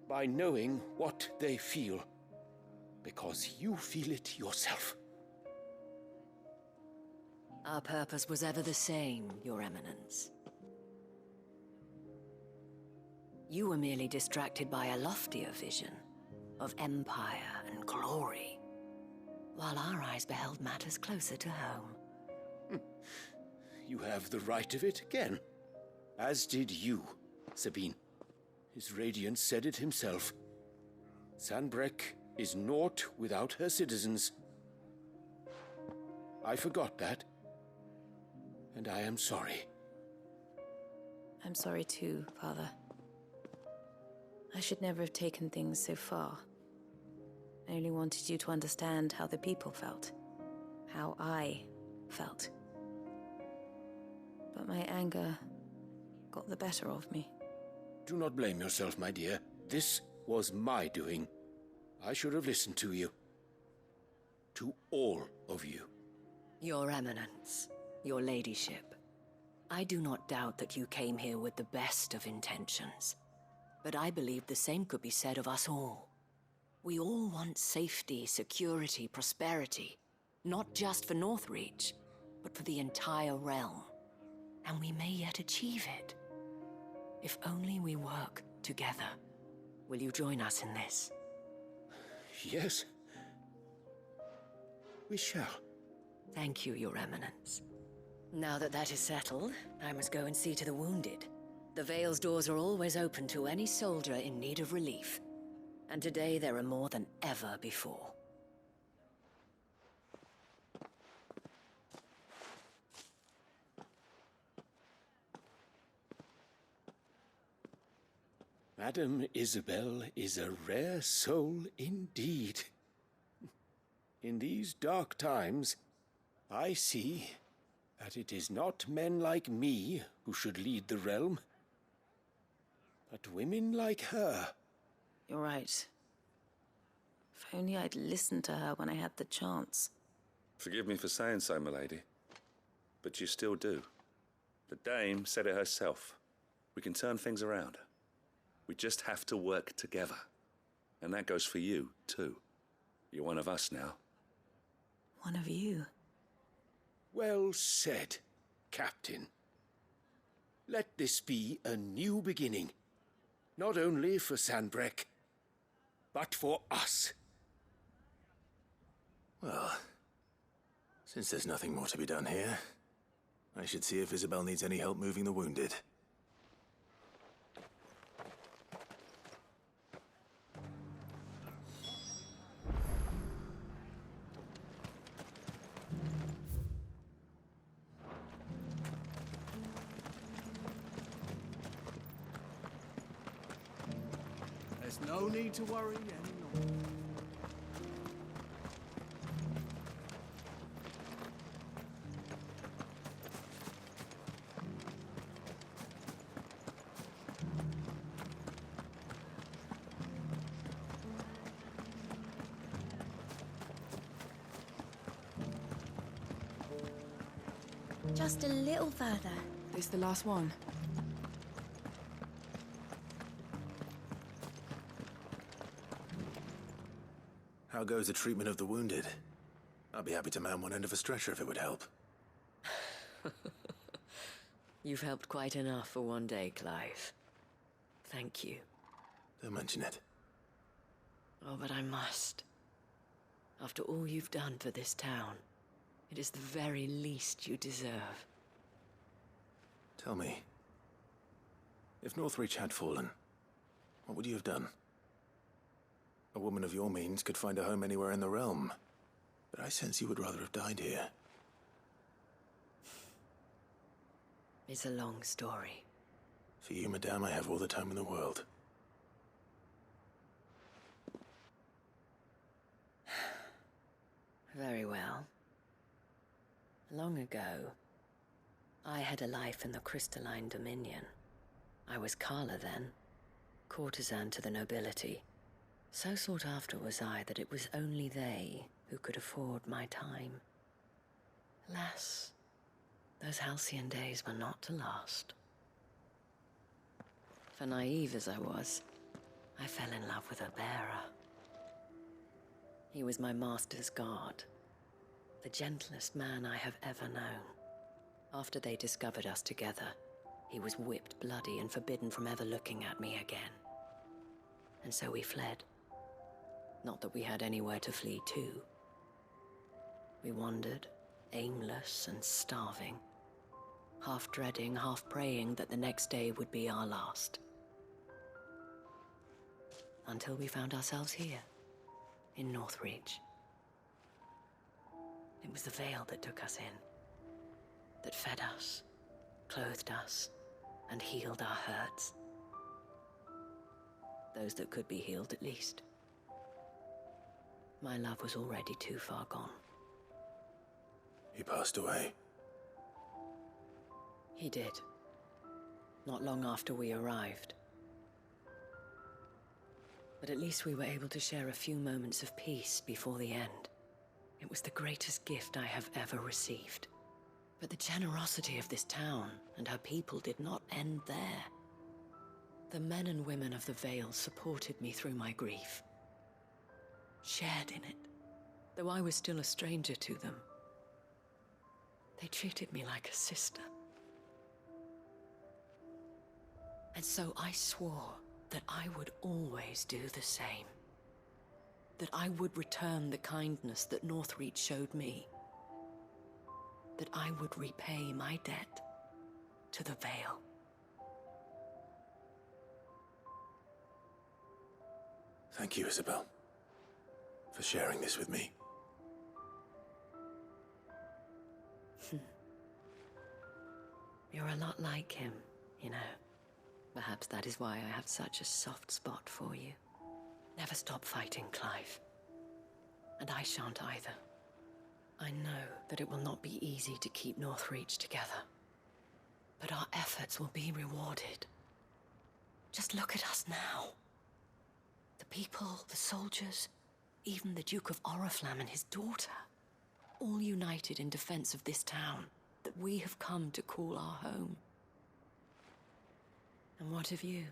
By knowing what they feel, because you feel it yourself. Our purpose was ever the same, Your Eminence. You were merely distracted by a loftier vision of empire and glory, while our eyes beheld matters closer to home. You have the right of it again. As did you, Sabine. His Radiance said it himself. Sanbreque is naught without her citizens. I forgot that. And I am sorry. I'm sorry too, Father. I should never have taken things so far. I only wanted you to understand how the people felt. How I felt. But my anger got the better of me. Do not blame yourself, my dear. This was my doing. I should have listened to you. To all of you. Your Eminence, your Ladyship, I do not doubt that you came here with the best of intentions. But I believe the same could be said of us all. We all want safety, security, prosperity. Not just for Northreach, but for the entire realm. And we may yet achieve it. If only we work together. Will you join us in this? Yes. We shall. Thank you, Your Eminence. Now that that is settled, I must go and see to the wounded. The Vale's doors are always open to any soldier in need of relief. And today there are more than ever before. Madame Isabel is a rare soul indeed. In these dark times, I see that it is not men like me who should lead the realm, but women like her. You're right. If only I'd listened to her when I had the chance. Forgive me for saying so, milady, but you still do. The Dame said it herself. We can turn things around. We just have to work together. And that goes for you, too. You're one of us now. One of you? Well said, Captain. Let this be a new beginning. Not only for Sanbreque, but for us. Well, since there's nothing more to be done here, I should see if Isabel needs any help moving the wounded. There's no need to worry any longer. Just a little further. This the last one? How goes the treatment of the wounded? I'd be happy to man one end of a stretcher if it would help. You've helped quite enough for one day, Clive. Thank you. Don't mention it. Oh, but I must. After all you've done for this town, it is the very least you deserve. Tell me, if Northreach had fallen, what would you have done? A woman of your means could find a home anywhere in the realm, but I sense you would rather have died here. It's a long story. For you, madame, I have all the time in the world. Very well. Long ago, I had a life in the Crystalline Dominion. I was Carla then, courtesan to the nobility. So sought after was I that it was only they who could afford my time. Alas, those halcyon days were not to last. For naive as I was, I fell in love with a bearer. He was my master's guard, the gentlest man I have ever known. After they discovered us together, he was whipped bloody and forbidden from ever looking at me again. And so we fled. Not that we had anywhere to flee to. We wandered, aimless and starving, half dreading, half praying that the next day would be our last. Until we found ourselves here, in Northreach. It was the Veil that took us in, that fed us, clothed us, and healed our hurts. Those that could be healed, at least. My love was already too far gone. He passed away. He did. Not long after we arrived. But at least we were able to share a few moments of peace before the end. It was the greatest gift I have ever received. But the generosity of this town and her people did not end there. The men and women of the Vale supported me through my grief. Shared in it, though I was still a stranger to them. They treated me like a sister. And so I swore that I would always do the same. That I would return the kindness that Northreach showed me. That I would repay my debt to the Vale. Thank you, Isabel, for sharing this with me. You're a lot like him, you know. Perhaps that is why I have such a soft spot for you. Never stop fighting, Clive. And I shan't either. I know that it will not be easy to keep Northreach together. But our efforts will be rewarded. Just look at us now. The people, the soldiers, even the Duke of Oriflamme and his daughter, all united in defense of this town that we have come to call our home. And what of you?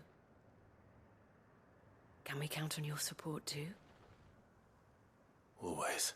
Can we count on your support too? Always.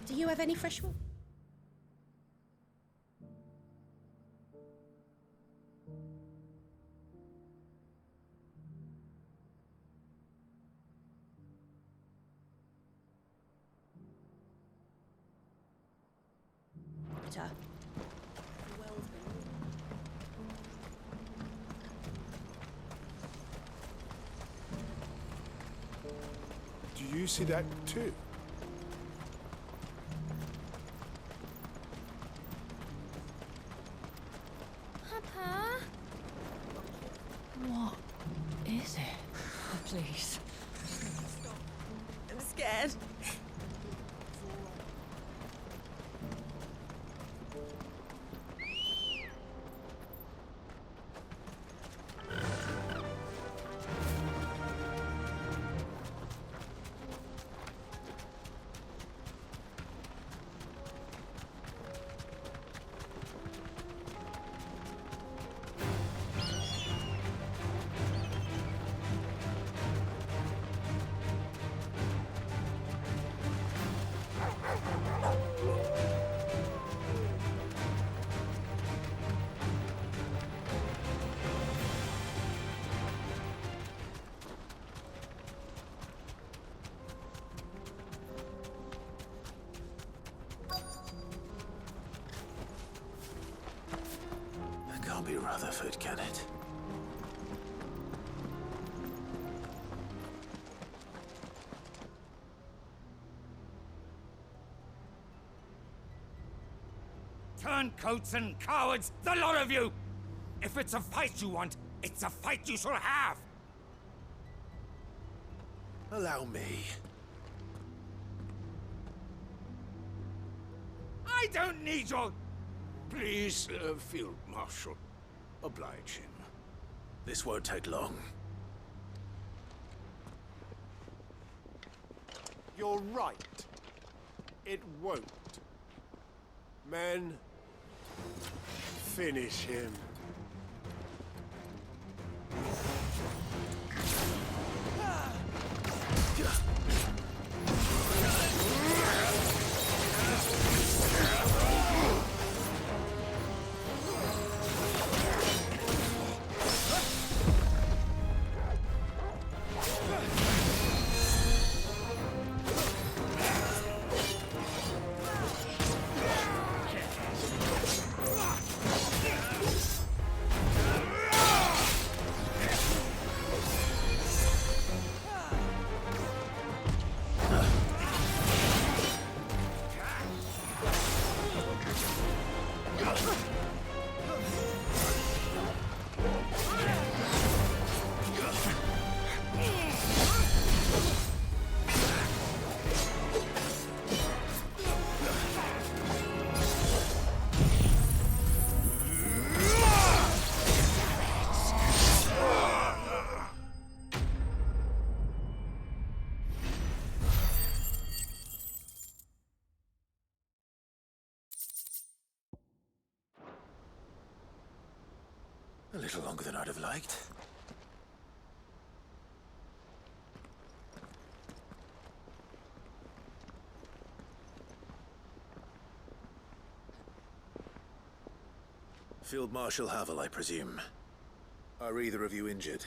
Do you have any fresh water? Do you see that too? Papa? What is it? Oh, please. I'm scared. That can't be Rutherford, can it? Turncoats and cowards, the lot of you! If it's a fight you want, it's a fight you shall have! Allow me. I don't need your... Please, Field Marshal, oblige him. This won't take long. You're right. It won't. Men, finish him. A little longer than I'd have liked. Field Marshal Havel, I presume. Are either of you injured?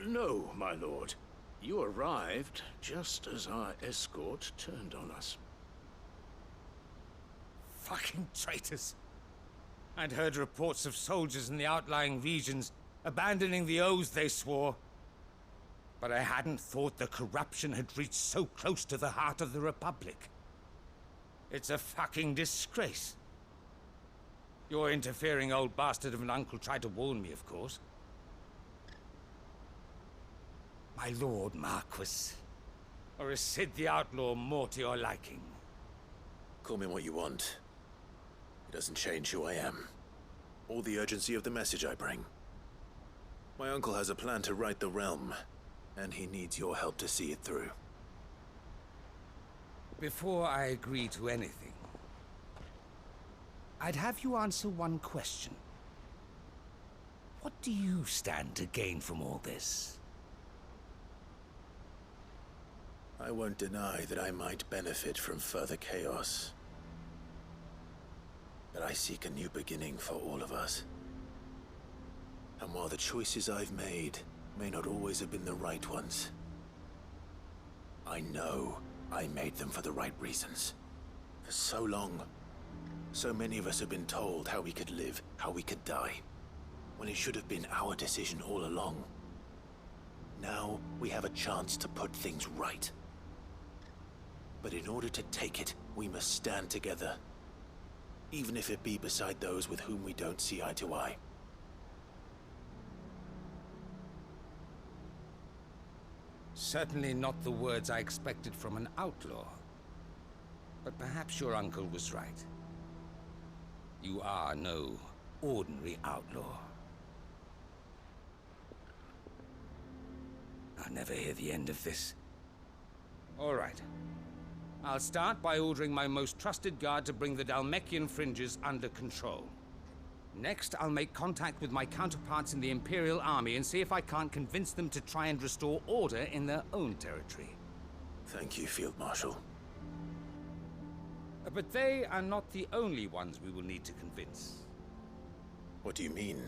No, my lord. You arrived just as our escort turned on us. Fucking traitors! I'd heard reports of soldiers in the outlying regions abandoning the oaths they swore. But I hadn't thought the corruption had reached so close to the heart of the Republic. It's a fucking disgrace. Your interfering old bastard of an uncle tried to warn me, of course. My Lord Marquis. Or is Sid the Outlaw more to your liking? Call me what you want. It doesn't change who I am, or the urgency of the message I bring. My uncle has a plan to right the realm, and he needs your help to see it through. Before I agree to anything, I'd have you answer one question. What do you stand to gain from all this? I won't deny that I might benefit from further chaos. But I seek a new beginning for all of us. And while the choices I've made may not always have been the right ones, I know I made them for the right reasons. For so long, so many of us have been told how we could live, how we could die, when it should have been our decision all along. Now we have a chance to put things right. But in order to take it, we must stand together. Even if it be beside those with whom we don't see eye to eye. Certainly not the words I expected from an outlaw. But perhaps your uncle was right. You are no ordinary outlaw. I'll never hear the end of this. All right. I'll start by ordering my most trusted guard to bring the Dhalmekian fringes under control. Next, I'll make contact with my counterparts in the Imperial Army and see if I can't convince them to try and restore order in their own territory. Thank you, Field Marshal. But they are not the only ones we will need to convince. What do you mean?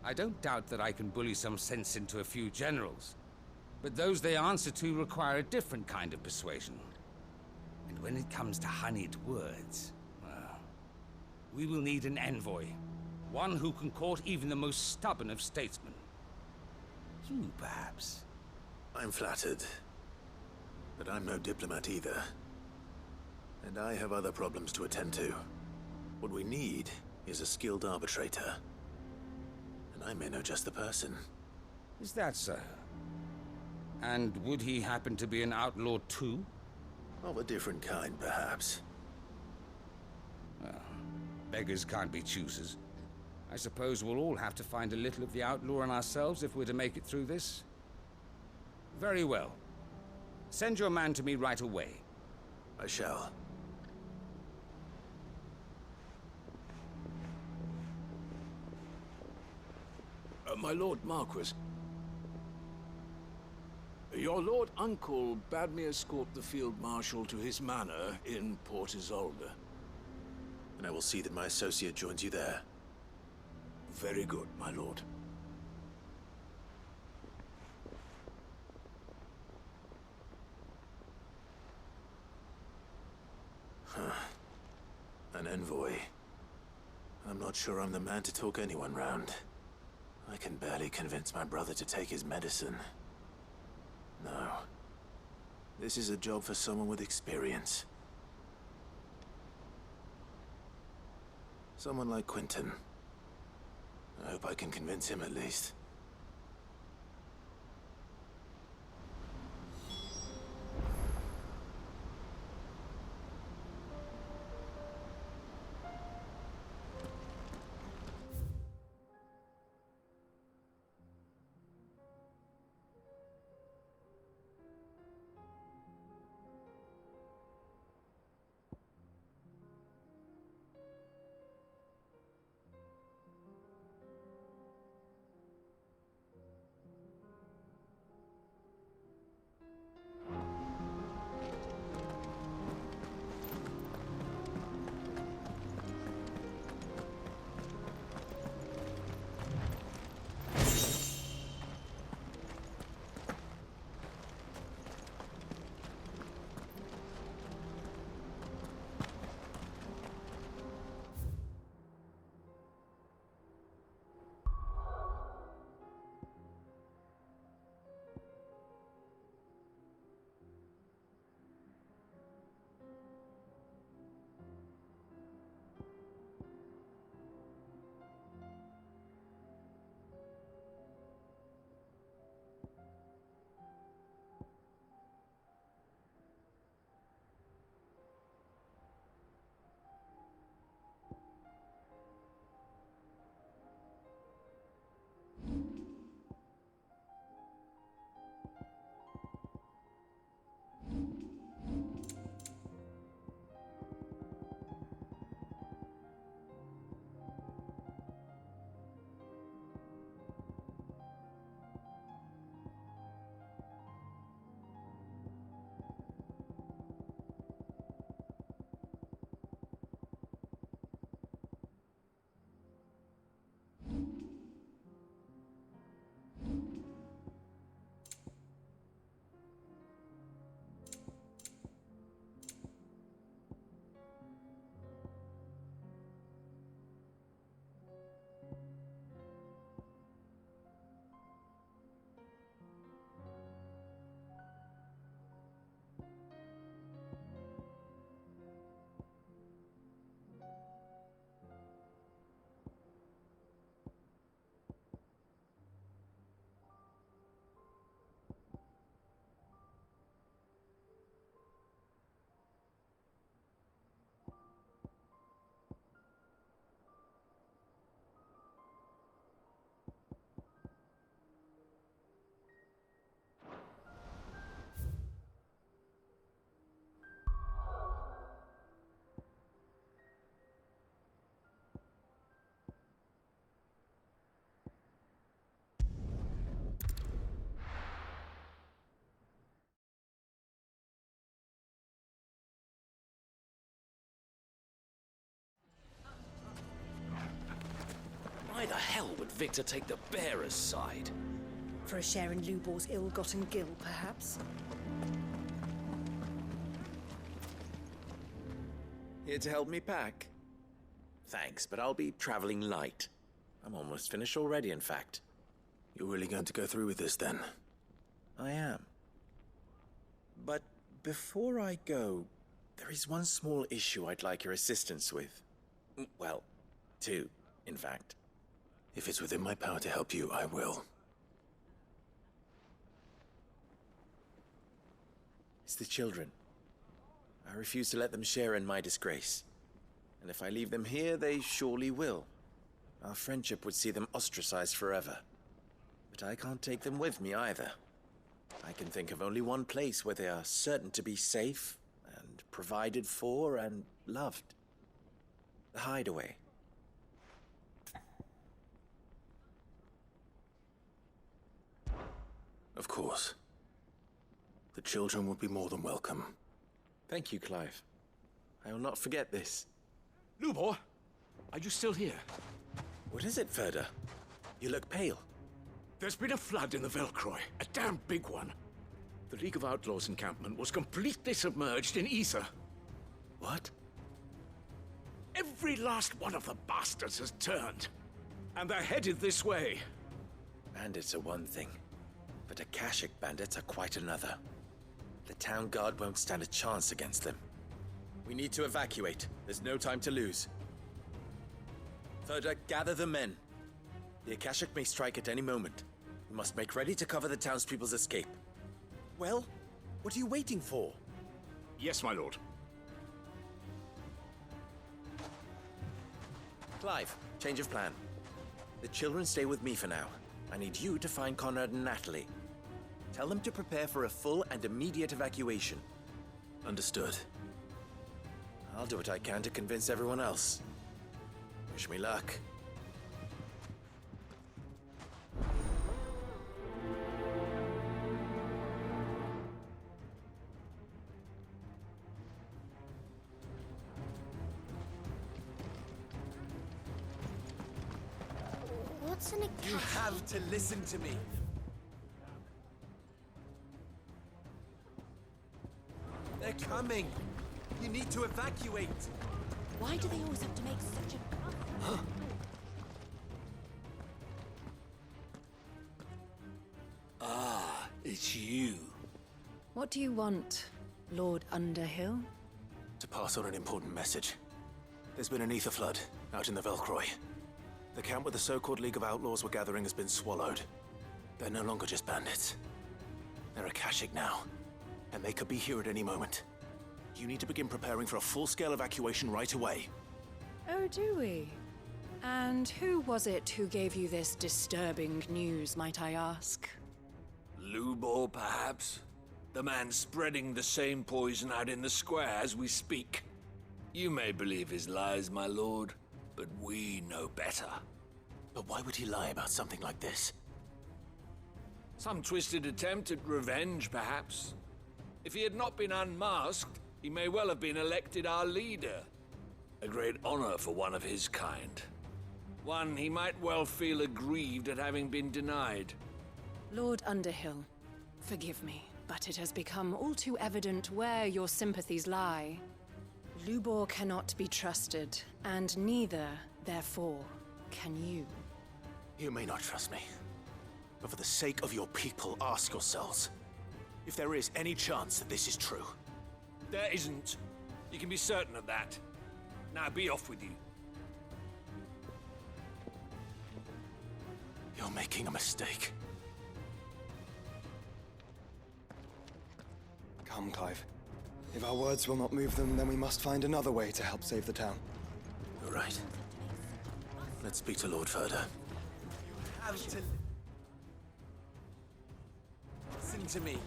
I don't doubt that I can bully some sense into a few generals. But those they answer to require a different kind of persuasion. And when it comes to honeyed words, well, we will need an envoy. One who can court even the most stubborn of statesmen. You, perhaps. I'm flattered. But I'm no diplomat either. And I have other problems to attend to. What we need is a skilled arbitrator. And I may know just the person. Is that so? And would he happen to be an outlaw too? Of a different kind, perhaps. Well, beggars can't be choosers. I suppose we'll all have to find a little of the outlaw in ourselves if we're to make it through this. Very well. Send your man to me right away. I shall. My Lord Marquis. Your Lord Uncle bade me escort the Field Marshal to his manor in Port Isolde. And I will see that my associate joins you there. Very good, my lord. An envoy. I'm not sure I'm the man to talk anyone round. I can barely convince my brother to take his medicine. No. This is a job for someone with experience. Someone like Quentin. I hope I can convince him at least. Victor take the bearer's side. For a share in Lubor's ill-gotten gil, perhaps? Here to help me pack? Thanks, but I'll be traveling light. I'm almost finished already, in fact. You're really going to go through with this, then? I am. But before I go, there is one small issue I'd like your assistance with. Well, two, in fact. If it's within my power to help you, I will. It's the children. I refuse to let them share in my disgrace. And if I leave them here, they surely will. Our friendship would see them ostracized forever. But I can't take them with me either. I can think of only one place where they are certain to be safe and provided for and loved. The Hideaway. Of course. The children would be more than welcome. Thank you, Clive. I will not forget this. Lubor, are you still here? What is it, Ferda? You look pale. There's been a flood in the Velcroy, a damn big one. The League of Outlaws encampment was completely submerged in ether. What? Every last one of the bastards has turned. And they're headed this way. Bandits are one thing, but Akashic bandits are quite another. The town guard won't stand a chance against them. We need to evacuate. There's no time to lose. Ferda, gather the men. The Akashic may strike at any moment. We must make ready to cover the townspeople's escape. Well, what are you waiting for? Yes, my lord. Clive, change of plan. The children stay with me for now. I need you to find Conrad and Natalie. Tell them to prepare for a full and immediate evacuation. Understood. I'll do what I can to convince everyone else. Wish me luck. What's an Akashic? You have to listen to me. They're coming. You need to evacuate. Why do they always have to make such a... Ah, it's you. What do you want, Lord Underhill? To pass on an important message. There's been an ether flood out in the Velcroy. The camp where the so-called League of Outlaws were gathering has been swallowed. They're no longer just bandits. They're Akashic now, and they could be here at any moment. You need to begin preparing for a full-scale evacuation right away. Oh, do we? And who was it who gave you this disturbing news, might I ask? Lubor, perhaps? The man spreading the same poison out in the square as we speak. You may believe his lies, my lord, but we know better. But why would he lie about something like this? Some twisted attempt at revenge, perhaps. If he had not been unmasked, he may well have been elected our leader. A great honor for one of his kind. One he might well feel aggrieved at having been denied. Lord Underhill, forgive me, but it has become all too evident where your sympathies lie. Lubor cannot be trusted, and neither, therefore, can you. You may not trust me, but for the sake of your people, ask yourselves if there is any chance that this is true. There isn't. You can be certain of that. Now be off with you. You're making a mistake. Come, Clive. If our words will not move them, then we must find another way to help save the town. You're right. Let's speak to Lord Ferda. Have to listen to me.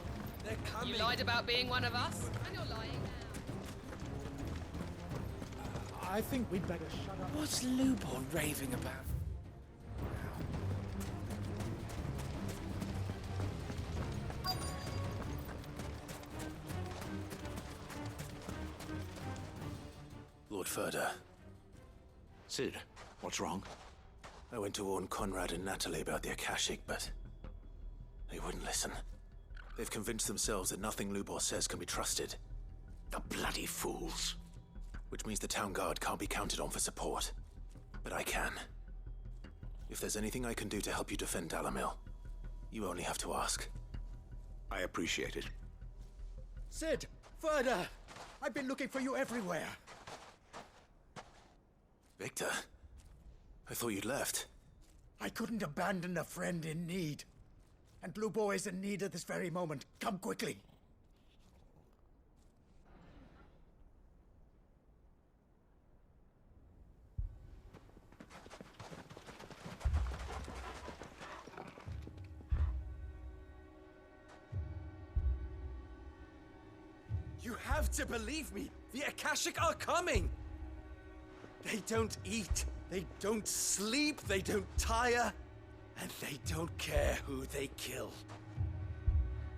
They're coming. You lied about being one of us, and you're lying now. I think we'd better shut up. What's Lubor raving about? Lord Ferda. Cid, what's wrong? I went to warn Conrad and Natalie about the Akashic, but they wouldn't listen. They've convinced themselves that nothing Lubor says can be trusted. The bloody fools. Which means the town guard can't be counted on for support. But I can. If there's anything I can do to help you defend Dalamil, you only have to ask. I appreciate it. Sid! Further! I've been looking for you everywhere. Victor? I thought you'd left. I couldn't abandon a friend in need. And Lubor is in need at this very moment. Come quickly. You have to believe me! The Akashic are coming! They don't eat, they don't sleep, they don't tire, and they don't care who they kill.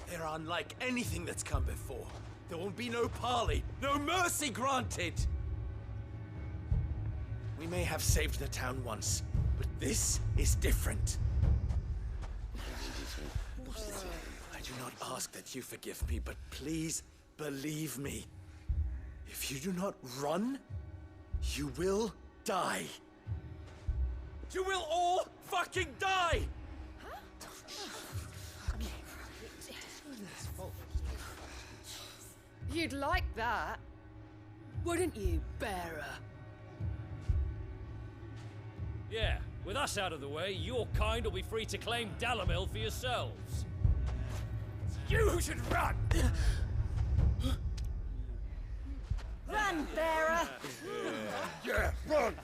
They're unlike anything that's come before. There won't be no parley, no mercy granted! We may have saved the town once, but this is different. I do not ask that you forgive me, but please believe me. If you do not run, you will die. You will all fucking die! You'd like that, wouldn't you, Bearer? Yeah, with us out of the way, your kind will be free to claim Dalamil for yourselves. You should run! Run, Bearer! Yeah, run!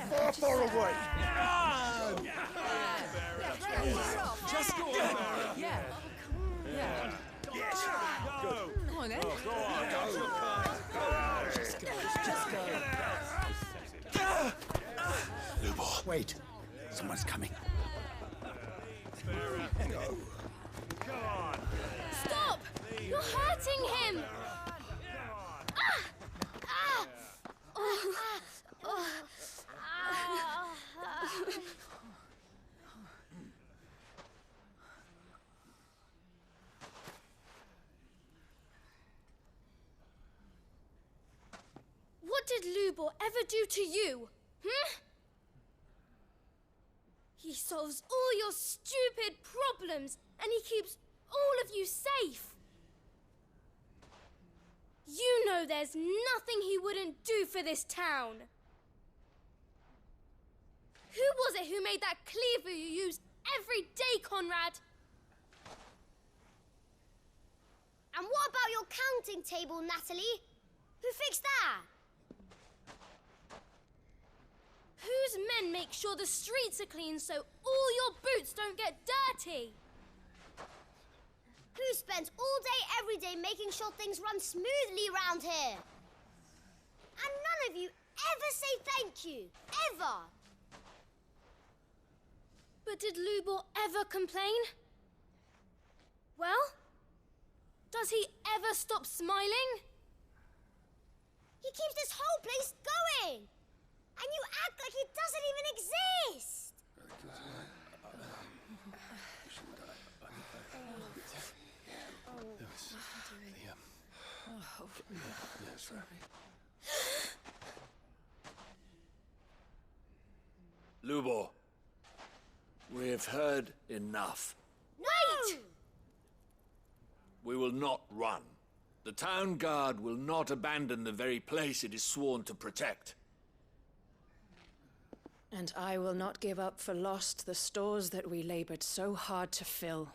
Far, far away! Run! Just go on, Bearer! Yeah. Yeah. Yes! Go! Come on, then. Go on! Go! Just go. Just go. Lubor. Wait. Someone's coming. Go. Stop! You're hurting him! What did Lubor ever do to you? He solves all your stupid problems and he keeps all of you safe. You know there's nothing he wouldn't do for this town. Who was it who made that cleaver you use every day, Conrad? And what about your counting table, Natalie? Who fixed that? Whose men make sure the streets are clean so all your boots don't get dirty? Who spends all day, every day making sure things run smoothly round here? And none of you ever say thank you. Ever. But did Lubor ever complain? Well, does he ever stop smiling? He keeps this whole place going. And you act like he doesn't even exist. Lubor, we have heard enough. Wait! We will not run. The town guard will not abandon the very place it is sworn to protect. And I will not give up for lost the stores that we labored so hard to fill.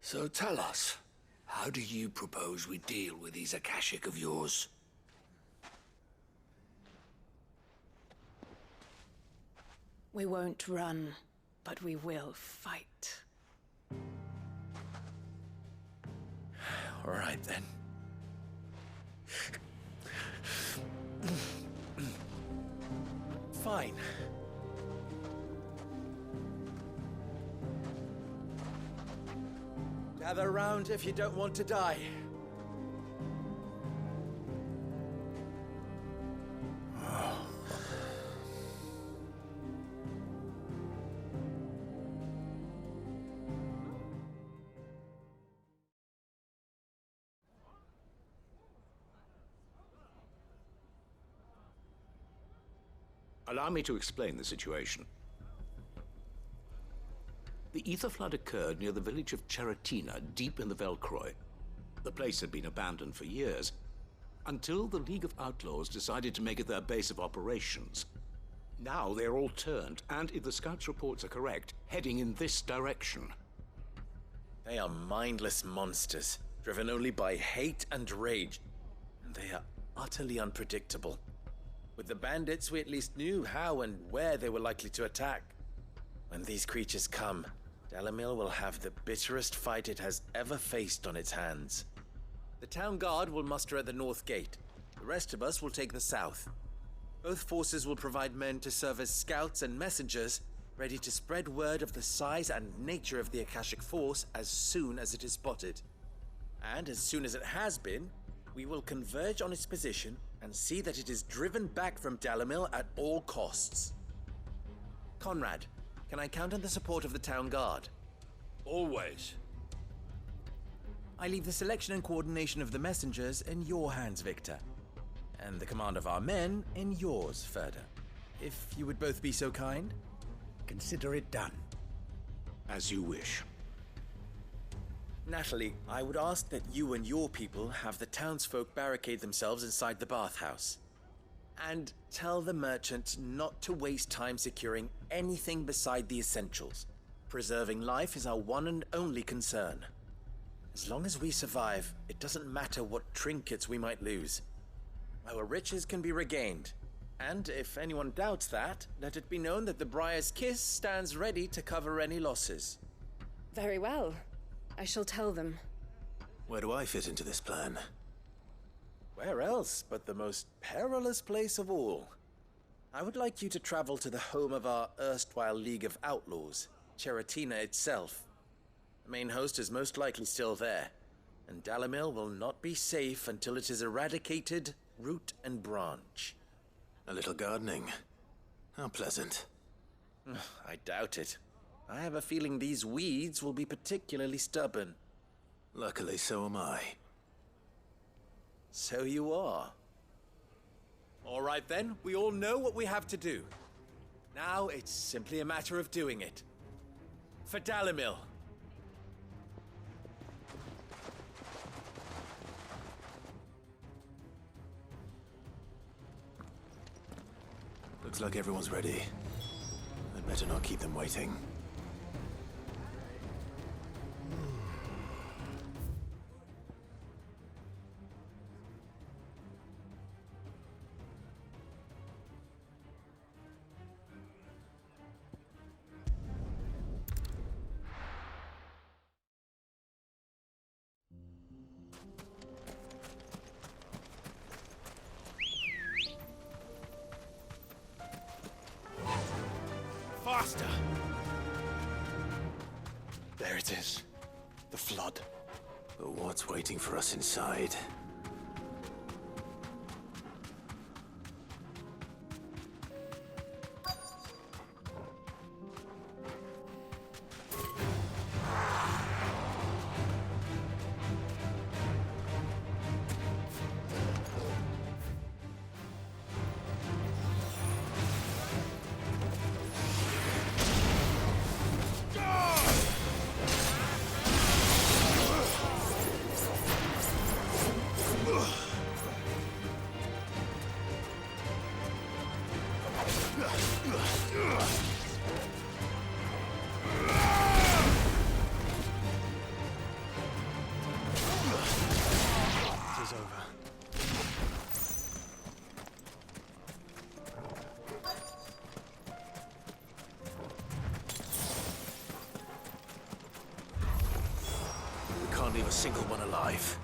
So tell us, how do you propose we deal with these Akashic of yours? We won't run, but we will fight. All right, then. Fine. Gather round if you don't want to die. Allow me to explain the situation. The ether flood occurred near the village of Cheratina, deep in the Velcroy. The place had been abandoned for years, until the League of Outlaws decided to make it their base of operations. Now they're all turned, and if the Scouts' reports are correct, heading in this direction. They are mindless monsters, driven only by hate and rage. And they are utterly unpredictable. With the bandits, we at least knew how and where they were likely to attack. When these creatures come, Dalimil will have the bitterest fight it has ever faced on its hands. The town guard will muster at the north gate. The rest of us will take the south. Both forces will provide men to serve as scouts and messengers, ready to spread word of the size and nature of the Akashic force as soon as it is spotted. And as soon as it has been, we will converge on its position and see that it is driven back from Dalimil at all costs. Conrad, can I count on the support of the town guard? Always. I leave the selection and coordination of the messengers in your hands, Victor. And the command of our men in yours, Ferda. If you would both be so kind. Consider it done. As you wish. Natalie, I would ask that you and your people have the townsfolk barricade themselves inside the bathhouse. And tell the merchant not to waste time securing anything beside the essentials. Preserving life is our one and only concern. As long as we survive, it doesn't matter what trinkets we might lose. Our riches can be regained. And if anyone doubts that, let it be known that the Briar's Kiss stands ready to cover any losses. Very well. I shall tell them. Where do I fit into this plan? Where else but the most perilous place of all? I would like you to travel to the home of our erstwhile League of Outlaws, Cheratina itself. The main host is most likely still there, and Dalimil will not be safe until it is eradicated, root and branch. A little gardening. How pleasant. I doubt it. I have a feeling these weeds will be particularly stubborn. Luckily, so am I. So you are. All right then, we all know what we have to do. Now it's simply a matter of doing it. For Dalimil. Looks like everyone's ready. I'd better not keep them waiting. Faster! There it is. The flood. But what's waiting for us inside? Can't leave a single one alive.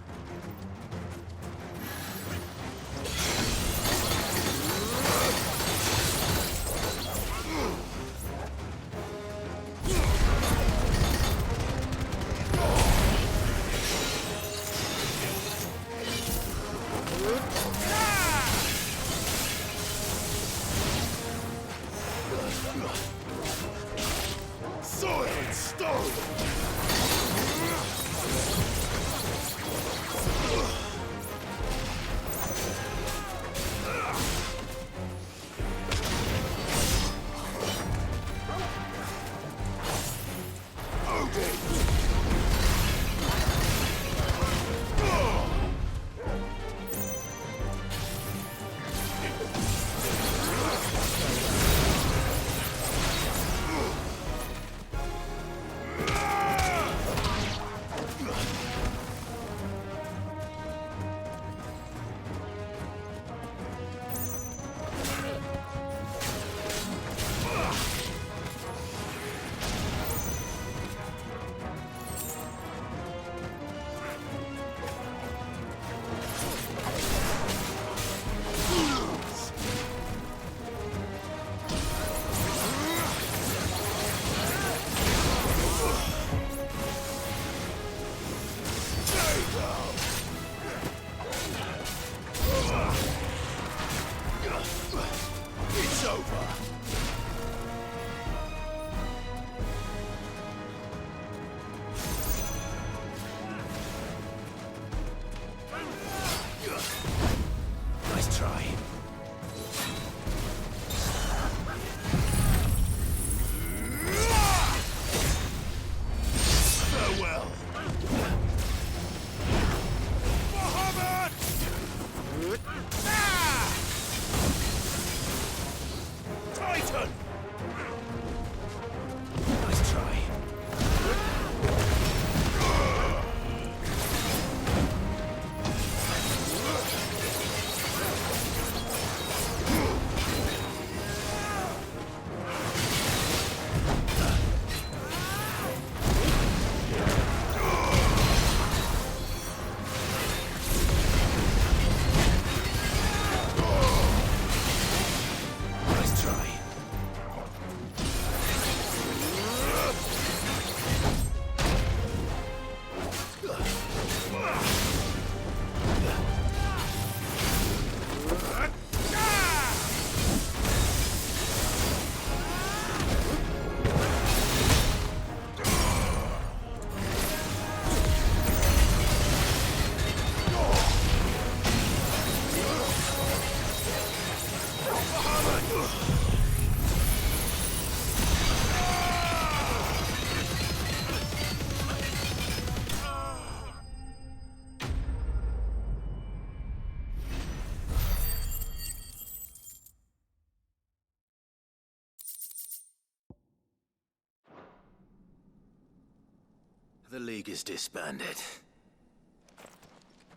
The League is disbanded.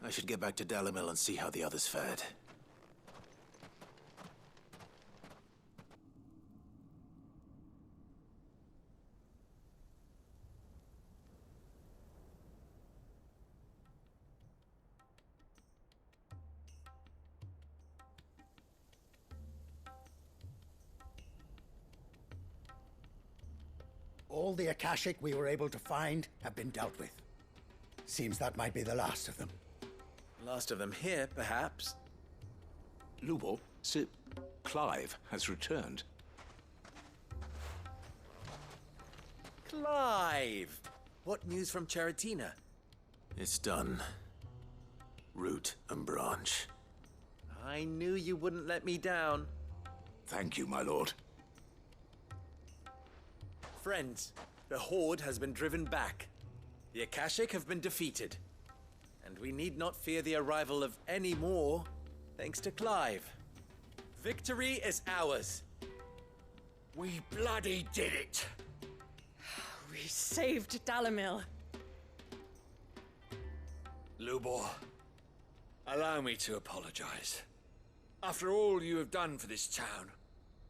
I should get back to Dalimil and see how the others fared. All the Akashic we were able to find have been dealt with. Seems that might be the last of them. Last of them here, perhaps. Lubor, Sir Clive has returned. Clive! What news from Charatina? It's done. Root and branch. I knew you wouldn't let me down. Thank you, my lord. Friends, the Horde has been driven back. The Akashic have been defeated. And we need not fear the arrival of any more, thanks to Clive. Victory is ours. We bloody did it! We saved Dalimil. Lubor, allow me to apologize. After all you have done for this town,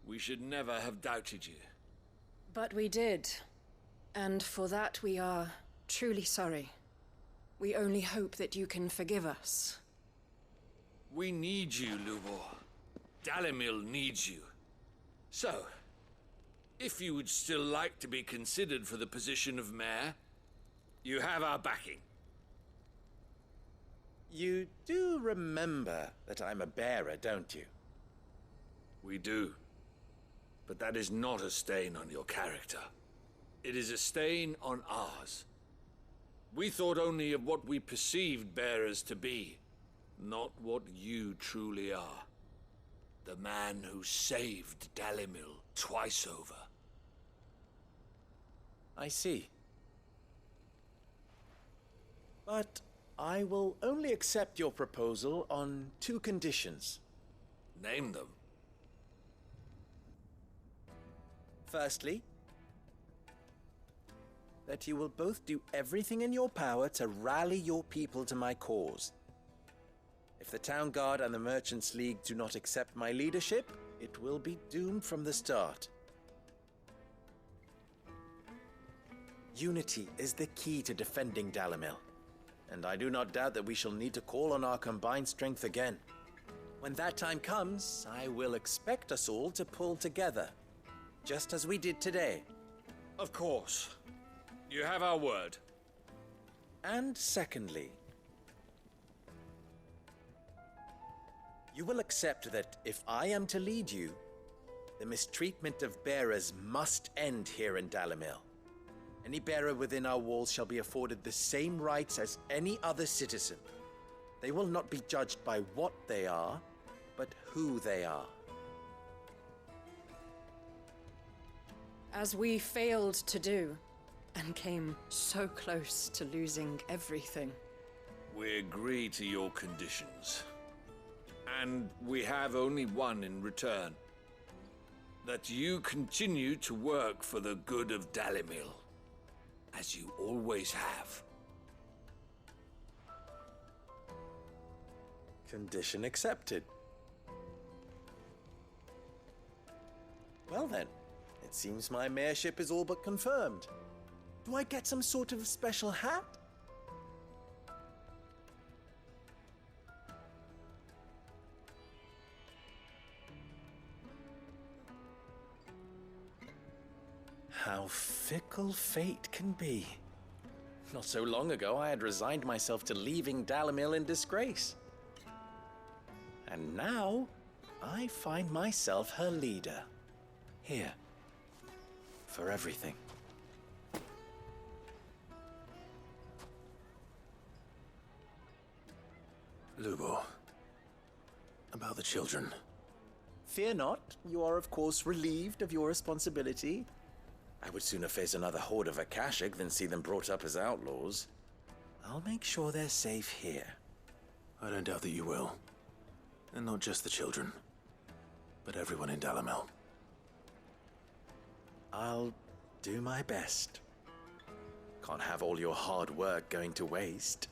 we should never have doubted you. But we did. And for that we are truly sorry. We only hope that you can forgive us. We need you, Lubor. Dalimil needs you. So, if you would still like to be considered for the position of mayor, you have our backing. You do remember that I'm a bearer, don't you? We do. But that is not a stain on your character. It is a stain on ours. We thought only of what we perceived bearers to be, not what you truly are. The man who saved Dalimil twice over. I see. But I will only accept your proposal on 2 conditions. Name them. Firstly, that you will both do everything in your power to rally your people to my cause. If the Town Guard and the Merchants League do not accept my leadership, it will be doomed from the start. Unity is the key to defending Dalimil, and I do not doubt that we shall need to call on our combined strength again. When that time comes, I will expect us all to pull together, just as we did today. Of course. You have our word. And secondly, you will accept that if I am to lead you, the mistreatment of bearers must end here in Dalimil. Any bearer within our walls shall be afforded the same rights as any other citizen. They will not be judged by what they are, but who they are. As we failed to do, and came so close to losing everything. We agree to your conditions. And we have only one in return. That you continue to work for the good of Dalimil, as you always have. Condition accepted. Well then, it seems my mayorship is all but confirmed. Do I get some sort of special hat? How fickle fate can be. Not so long ago, I had resigned myself to leaving Dalimil in disgrace. And now, I find myself her leader. Here. For everything. Lubo. About the children. Fear not. You are, of course, relieved of your responsibility. I would sooner face another horde of Akashic than see them brought up as outlaws. I'll make sure they're safe here. I don't doubt that you will. And not just the children, but everyone in Dalimil. I'll do my best. Can't have all your hard work going to waste.